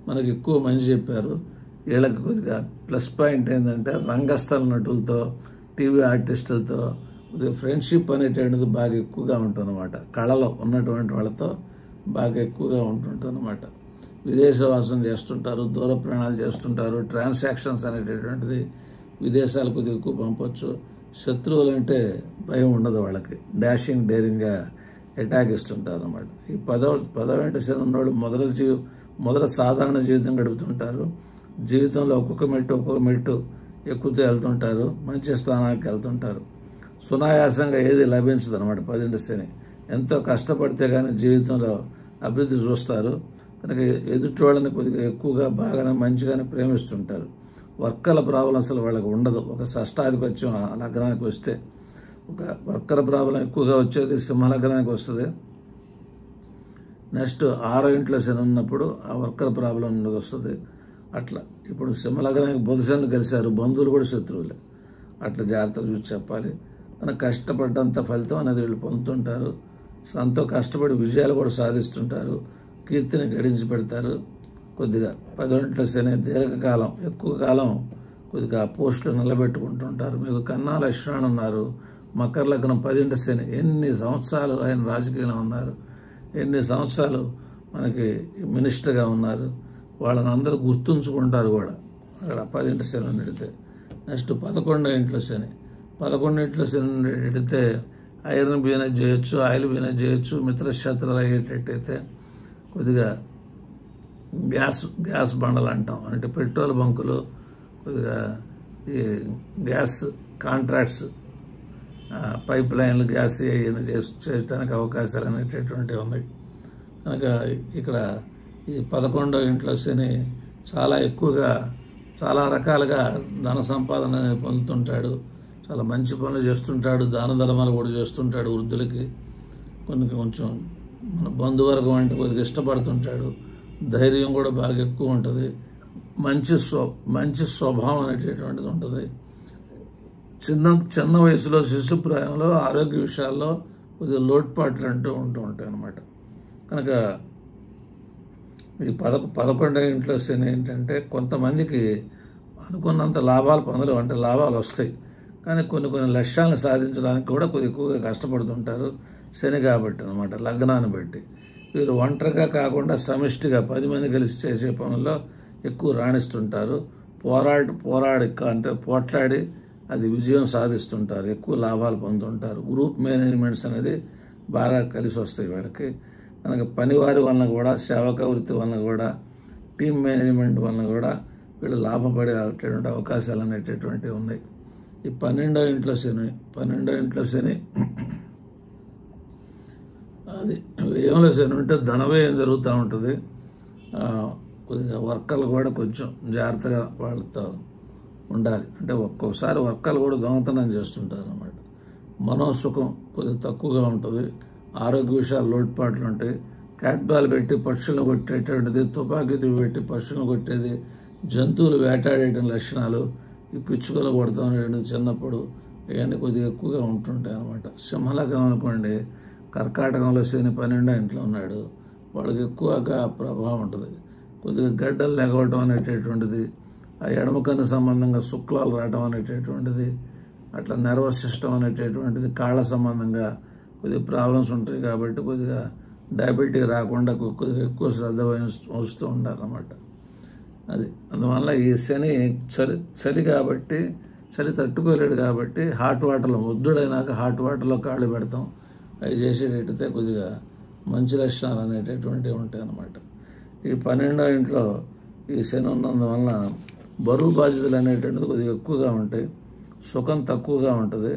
మనకి ఎక్కువ మంచి చెప్పారు. వీళ్ళకి కొద్దిగా ప్లస్ పాయింట్ ఏంటంటే రంగస్థల నటులతో, టీవీ ఆర్టిస్టులతో కొద్దిగా ఫ్రెండ్షిప్ అనేటువంటిది బాగా ఎక్కువగా ఉంటుందన్నమాట. కళలో ఉన్నటువంటి వాళ్ళతో బాగా ఎక్కువగా ఉంటుందన్నమాట. విదేశవాసం చేస్తుంటారు, దూర ప్రయాణాలు చేస్తుంటారు, ట్రాన్సాక్షన్స్ అనేటటువంటిది విదేశాలకు కొద్దిగా ఎక్కువ పంపొచ్చు. శత్రువులు అంటే భయం ఉండదు వాళ్ళకి, డాషింగ్ డేరింగ్గా అటాక్ ఇస్తుంటారు అన్నమాట. ఈ పదవ ఇంటి శని ఉన్నవాడు మొదట సాధారణ జీవితం గడుపుతుంటారు. జీవితంలో ఒక్కొక్క మెట్టు ఎక్కుతూ వెళ్తుంటారు, మంచి స్థానానికి వెళ్తుంటారు. సునాయాసంగా ఏది లభించదు అనమాట 10వ శని. ఎంతో కష్టపడితే కానీ జీవితంలో అభివృద్ధి చూస్తారు. కనుక ఎదుటి వాళ్ళని కొద్దిగా ఎక్కువగా బాగానే మంచిగానే ప్రేమిస్తుంటారు. వర్కల ప్రాబ్లం అసలు వాళ్ళకి ఉండదు. ఒక షష్టాధిపత్యం లగ్నానికి వస్తే ఒక వర్కల ప్రాబ్లం ఎక్కువగా వచ్చేది సింహలగ్నానికి వస్తుంది. నెక్స్ట్ 6వ ఇంట్లో శని ఉన్నప్పుడు ఆ వర్కల ప్రాబ్లం వస్తుంది. అట్లా ఇప్పుడు సింహలగ్నానికి బుధ శనులు కలిశారు, బంధువులు కూడా శత్రువులే. అట్లా జాగ్రత్తలు చూసి చెప్పాలి. మన కష్టపడ్డంత ఫలితం అనేది వీళ్ళు పొందుతుంటారు. ఎంతో కష్టపడి విజయాలు కూడా సాధిస్తుంటారు, కీర్తిని గడించి పెడతారు. కొద్దిగా 10వ ఇంట్లో శని దీర్ఘకాలం ఎక్కువ కాలం కొద్దిగా పోస్టులు నిలబెట్టుకుంటుంటారు. మీకు కన్నా లక్ష్మణ్ ఉన్నారు, మకర లగ్నం 10వ శని. ఎన్ని సంవత్సరాలు ఆయన రాజకీయంలో ఉన్నారు, ఎన్ని సంవత్సరాలు మనకి మినిస్టర్గా ఉన్నారు, వాళ్ళని అందరూ గుర్తుంచుకుంటారు కూడా అక్కడ 10వ శని నడితే. నెక్స్ట్ 11వ ఇంట్లో శని. 11వ ఇంట్లో శని నడితే ఐరన్ బిజినెస్ చేయొచ్చు, ఆయిల్ బిజినెస్ చేయొచ్చు. మిత్రశత్రులు అయ్యేటట్టయితే కొద్దిగా గ్యాస్ బండలు అంటాం, అంటే పెట్రోల్ బంకులు, కొద్దిగా ఈ గ్యాస్ కాంట్రాక్ట్స్, పైప్ లైన్లు, గ్యాస్ ఏమైనా చేయడానికి అవకాశాలు అనేటటువంటివి ఉన్నాయి. కనుక ఇక్కడ ఈ 11వ ఇంట్లో శని చాలా ఎక్కువగా చాలా రకాలుగా ధన సంపాదన పొందుతుంటాడు, చాలా మంచి పనులు చేస్తుంటాడు, దాన ధర్మాలు కూడా చేస్తుంటాడు. వృద్ధులకి కొంచెం మన బంధువర్గం అంటే కొద్దిగా ఇష్టపడుతుంటాడు. ధైర్యం కూడా బాగా ఎక్కువ ఉంటుంది. మంచి స్వభావం అనేటటువంటిది ఉంటుంది. చిన్న వయసులో శిశుప్రాయంలో ఆరోగ్య విషయాల్లో కొద్దిగా లోటుపాట్లు ఉంటూ ఉంటాయి అన్నమాట. కనుక ఈ 11వ ఇంట్లో శని ఏంటంటే కొంతమందికి అనుకున్నంత లాభాలు పొందలేవు, అంటే లాభాలు వస్తాయి కానీ కొన్ని లక్ష్యాలను సాధించడానికి కూడా కొద్దిగా ఎక్కువగా కష్టపడుతుంటారు శని కాబట్టి అన్నమాట. లగ్నాన్ని బట్టి వీరు ఒంటరిగా కాకుండా సమిష్టిగా 10 మంది కలిసి చేసే పనుల్లో ఎక్కువ రాణిస్తుంటారు. పోట్లాడి అది విజయం సాధిస్తుంటారు, ఎక్కువ లాభాలు పొందుతుంటారు. గ్రూప్ మేనేజ్మెంట్స్ అనేది బాగా కలిసి వస్తాయి వీళ్ళకి. కనుక పనివారి వలన కూడా, సేవక వృత్తి వలన కూడా, టీమ్ మేనేజ్మెంట్ వలన కూడా వీళ్ళు లాభపడేటువంటి అవకాశాలు అనేటటువంటివి ఉన్నాయి. ఈ 12వ ఇంట్లో శని అది వ్యయంలో శని ఉంటే ధనవ్యయం జరుగుతూ ఉంటుంది. కొద్దిగా వర్కర్లు కూడా కొంచెం జాగ్రత్తగా వాళ్ళతో ఉండాలి. అంటే ఒక్కోసారి వర్కర్లు కూడా దొంగతనం చేస్తుంటారు అన్నమాట. మనోసుఖం కొద్దిగా తక్కువగా ఉంటుంది. ఆరోగ్య విషయాలు లోటుపాట్లు ఉంటాయి. క్యాట్ బాల్ పెట్టి పక్షులను కొట్టేటువంటిది, తుపాకీ పెట్టి పక్షులను కొట్టేది, జంతువులు వేటాడేట లక్షణాలు, ఈ పిచ్చుకలు కొడతాం అనేటువంటి చిన్నప్పుడు ఇవన్నీ కొద్దిగా ఎక్కువగా ఉంటుంటాయి అన్నమాట. సింహలగ్నం అనుకోండి, కర్కాటకంలో శని 12వ ఇంట్లో ఉన్నాడు, వాళ్ళకి ఎక్కువగా ప్రభావం ఉంటుంది. కొద్దిగా గడ్డలు లెగవటం అనేటటువంటిది, ఆ ఎడమ కన్ను సంబంధంగా శుక్లాలు రావటం అనేటటువంటిది, అట్లా నర్వస్ సిస్టమ్ అనేటటువంటిది, కాళ్ళ సంబంధంగా కొద్దిగా ప్రాబ్లమ్స్ ఉంటాయి. కాబట్టి కొద్దిగా డయాబెటిక్ రాకుండా కొద్దిగా ఎక్కువ శ్రద్ధ వహిస్తూ ఉండాలన్నమాట. అది అందువల్ల ఈ శని చలి కాబట్టి, చలి తట్టుకోలేడు కాబట్టి హాట్ వాటర్లో ముద్దుడైనాక హాట్ వాటర్లో కాళ్ళు పెడతాం. అవి చేసేటట్టయితే కొద్దిగా మంచి లక్షణాలు అనేటటువంటివి ఉంటాయి అన్నమాట. ఈ 12వ ఇంట్లో ఈ శని ఉన్నందువల్ల బరువు బాధ్యతలు అనేటువంటిది కొద్దిగా ఎక్కువగా ఉంటాయి. సుఖం తక్కువగా ఉంటుంది.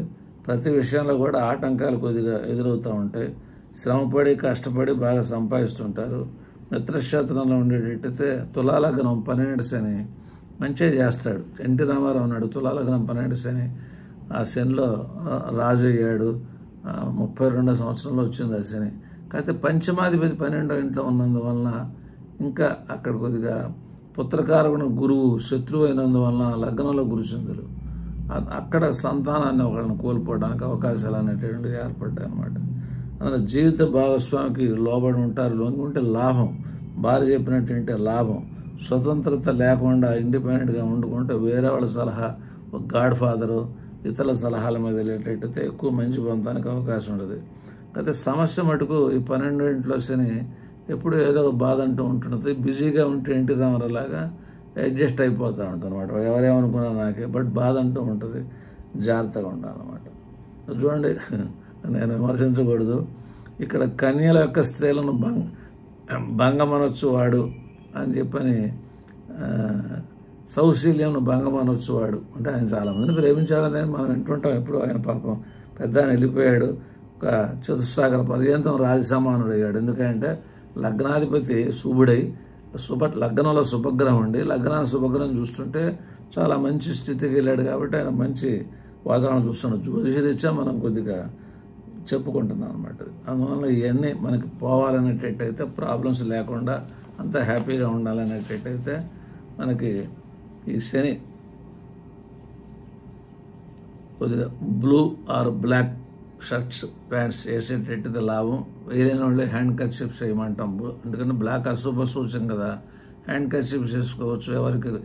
ప్రతి విషయంలో కూడా ఆటంకాలు కొద్దిగా ఎదురవుతూ ఉంటాయి. శ్రమపడి కష్టపడి బాగా సంపాదిస్తుంటారు. మిత్రక్షేత్రంలో ఉండేటట్టయితే తులాలగ్నం 12వ శని మంచిగా చేస్తాడు. ఎన్టీ రామారావు ఉన్నాడు, తులాలగ్నం 12వ శని. ఆ శనిలో రాజు అయ్యాడు. 32వ సంవత్సరంలో వచ్చింది ఆ శని. కాకపోతే పంచమాధిపతి 12వ ఇంట్లో ఉన్నందువలన ఇంకా అక్కడ కొద్దిగా పుత్రకారకుడు గురువు శత్రువు అయినందువలన లగ్నంలో గురుచంద్రులు, అక్కడ సంతానాన్ని ఒకరిని కోల్పోవడానికి అవకాశాలు అనేటువంటివి ఏర్పడ్డాయి అన్నమాట. అందులో జీవిత భాగస్వామికి లోబడి ఉంటారు. లొంగి ఉంటే లాభం, భార్య చెప్పినట్టు లాభం, స్వతంత్రత లేకుండా ఇండిపెండెంట్గా వండుకుంటే వేరే వాళ్ళ సలహా, ఒక గాడ్ ఫాదరు, ఇతరుల సలహాల మీద వెళ్ళేటట్టయితే ఎక్కువ మంచి పొందడానికి అవకాశం ఉంటుంది. అయితే సమస్య మటుకు ఈ 12 ఇంట్లో శని ఎప్పుడు ఏదో ఒక బాధ అంటూ ఉంటున్నది. బిజీగా ఉంటే ఇంటి రామరలాగా అడ్జస్ట్ అయిపోతూ ఉంటుంది అనమాట. ఎవరేమనుకున్నా నాకే, బట్ బాధ అంటూ ఉంటుంది. జాగ్రత్తగా ఉండాలన్నమాట. చూడండి, నేను విమర్శించకూడదు. ఇక్కడ కన్యల యొక్క స్త్రీలను భంగమనొచ్చు వాడు అని చెప్పని, సౌశీల్యంను భంగమనొచ్చు వాడు అంటే ఆయన చాలామందిని ప్రేమించాడని మనం వింటుంటాం. ఎప్పుడు ఆయన పాపం పెద్ద ఆయన వెళ్ళిపోయాడు, ఒక చతుస్సాగర పర్యంతం రాజసమానుడు అయ్యాడు. ఎందుకంటే లగ్నాధిపతి శుభుడై లగ్నంలో శుభగ్రహం ఉండి లగ్నాన్ని శుభగ్రహం చూస్తుంటే చాలా మంచి స్థితికి వెళ్ళాడు. కాబట్టి ఆయన మంచి వాతావరణం చూస్తున్నాడు. జ్యోతిషరీత్యా మనం కొద్దిగా చెప్పుకుంటున్నాం అనమాట. అందువల్ల ఇవన్నీ మనకి పోవాలనేటట్టయితే, ప్రాబ్లమ్స్ లేకుండా అంతా హ్యాపీగా ఉండాలనేటట్టయితే మనకి ఈ శని కొద్దిగా blue or black shirts, pants వేసేటట్టయితే లాభం. వేరైన వాళ్ళే హ్యాండ్ కర్చీఫ్స్ వేయమంటాం. ఎందుకంటే బ్లాక్ అశుభ సూచన కదా. హ్యాండ్ కర్చీఫ్స్ వేసుకోవచ్చు,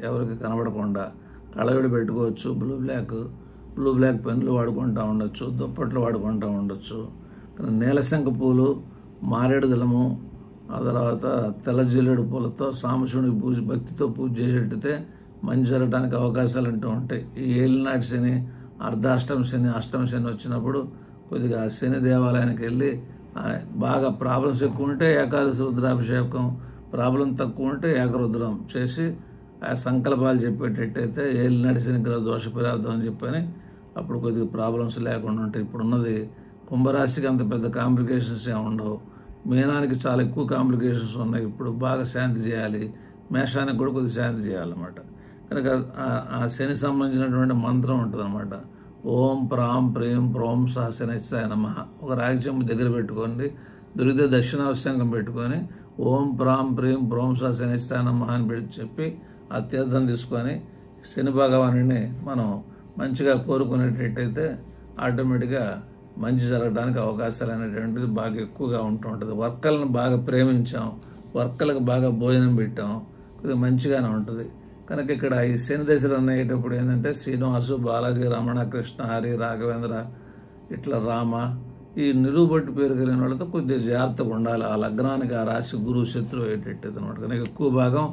ఎవరికి కనబడకుండా. కళ్ళజోడు పెట్టుకోవచ్చు. బ్లూ బ్లాక్ పెన్నులు వాడుకుంటూ ఉండొచ్చు, దుప్పట్లు వాడుకుంటూ ఉండొచ్చు. నీలశంఖ పూలు, మారేడు దళము, ఆ తర్వాత తెల్ల జిల్లేడు పూలతో సాంబశివునికి భక్తితో పూజ చేసేటైతే మంచి జరగడానికి అవకాశాలు అంటూ ఉంటాయి. ఈ ఏలినాటి శని, అర్ధాష్టమ శని, అష్టమ శని వచ్చినప్పుడు కొద్దిగా శని దేవాలయానికి వెళ్ళి, బాగా ప్రాబ్లమ్స్ ఎక్కువ ఉంటే ఏకాదశి రుద్రాభిషేకం, ప్రాబ్లం తక్కువ ఉంటే ఏకరుద్రం చేసి ఆ సంకల్పాలు చెప్పేటట్టయితే ఏలినాటి శని గ్రహ దోష పదార్థం అని చెప్పని అప్పుడు కొద్దిగా ప్రాబ్లమ్స్ లేకుండా ఉంటాయి. ఇప్పుడున్నది కుంభరాశికి అంత పెద్ద కాంప్లికేషన్స్ ఏమి ఉండవు. మీనానికి చాలా ఎక్కువ కాంప్లికేషన్స్ ఉన్నాయి. ఇప్పుడు బాగా శాంతి చేయాలి. మేషానికి కూడా కొద్దిగా శాంతి చేయాలన్నమాట. కనుక ఆ శని సంబంధించినటువంటి మంత్రం ఉంటుంది అన్నమాట. ఓం ప్రాం ప్రీం ప్రోం సహ శనిశ్చాయ నమః. ఒక రాగి చెంబు దగ్గర పెట్టుకోండి, దొరికితే దక్షిణావశ్యంగం పెట్టుకొని ఓం ప్రాం ప్రీం ప్రోం సహ శనిశ్చాయ నమః అని చెప్పి ఆ తీర్థం తీసుకొని శని భగవానుడిని మనం మంచిగా కోరుకునేటట్టయితే ఆటోమేటిక్గా మంచి జరగడానికి అవకాశాలు అనేటువంటిది బాగా ఎక్కువగా ఉంటూ ఉంటుంది. వర్కర్లను బాగా ప్రేమించాం, వర్కర్లకు బాగా భోజనం పెట్టాం, కొద్దిగా మంచిగానే ఉంటుంది. కనుక ఇక్కడ ఈ శని దశలు అనేటప్పుడు ఏంటంటే శ్రీనివాసు, బాలాజీ, రమణ, కృష్ణ, హరి, రాఘవేంద్ర, ఇట్లా రామ, ఈ నిలువుబట్టి పేరు కలిగిన వాళ్ళతో కొద్దిగా జాగ్రత్తగా ఉండాలి. ఆ లగ్నానికి ఆ రాశి గురువు శత్రువు అయ్యేటట్టు అనమాట. కనుక ఎక్కువ భాగం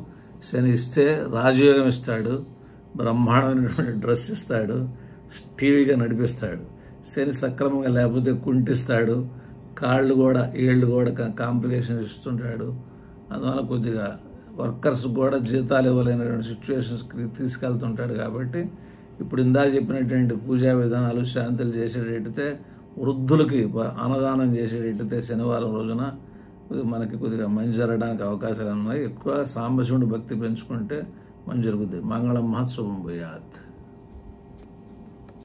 శని ఇస్తే రాజయోగం ఇస్తాడు, బ్రహ్మాండమైనటువంటి డ్రెస్ ఇస్తాడు, టీవీగా నడిపిస్తాడు. శని సక్రమంగా లేకపోతే కుంటిస్తాడు, ఏళ్ళు కూడా కాంప్లికేషన్స్ ఇస్తుంటాడు. అందువల్ల కొద్దిగా వర్కర్స్ కూడా జీతాలు ఇవ్వలేనటువంటి సిచ్యువేషన్స్కి తీసుకెళ్తుంటాడు. కాబట్టి ఇప్పుడు ఇందా చెప్పినటువంటి పూజా విధానాలు, శాంతులు చేసేటట్టయితే, వృద్ధులకి అన్నదానం చేసేటట్టయితే శనివారం రోజున మనకి కొద్దిగా మంచి జరగడానికి అవకాశాలు ఉన్నాయి. ఎక్కువ సాంబశివుడి భక్తి పెంచుకుంటే మంచి జరుగుతుంది. మంగళం మహత్ శుభం భూయాత్.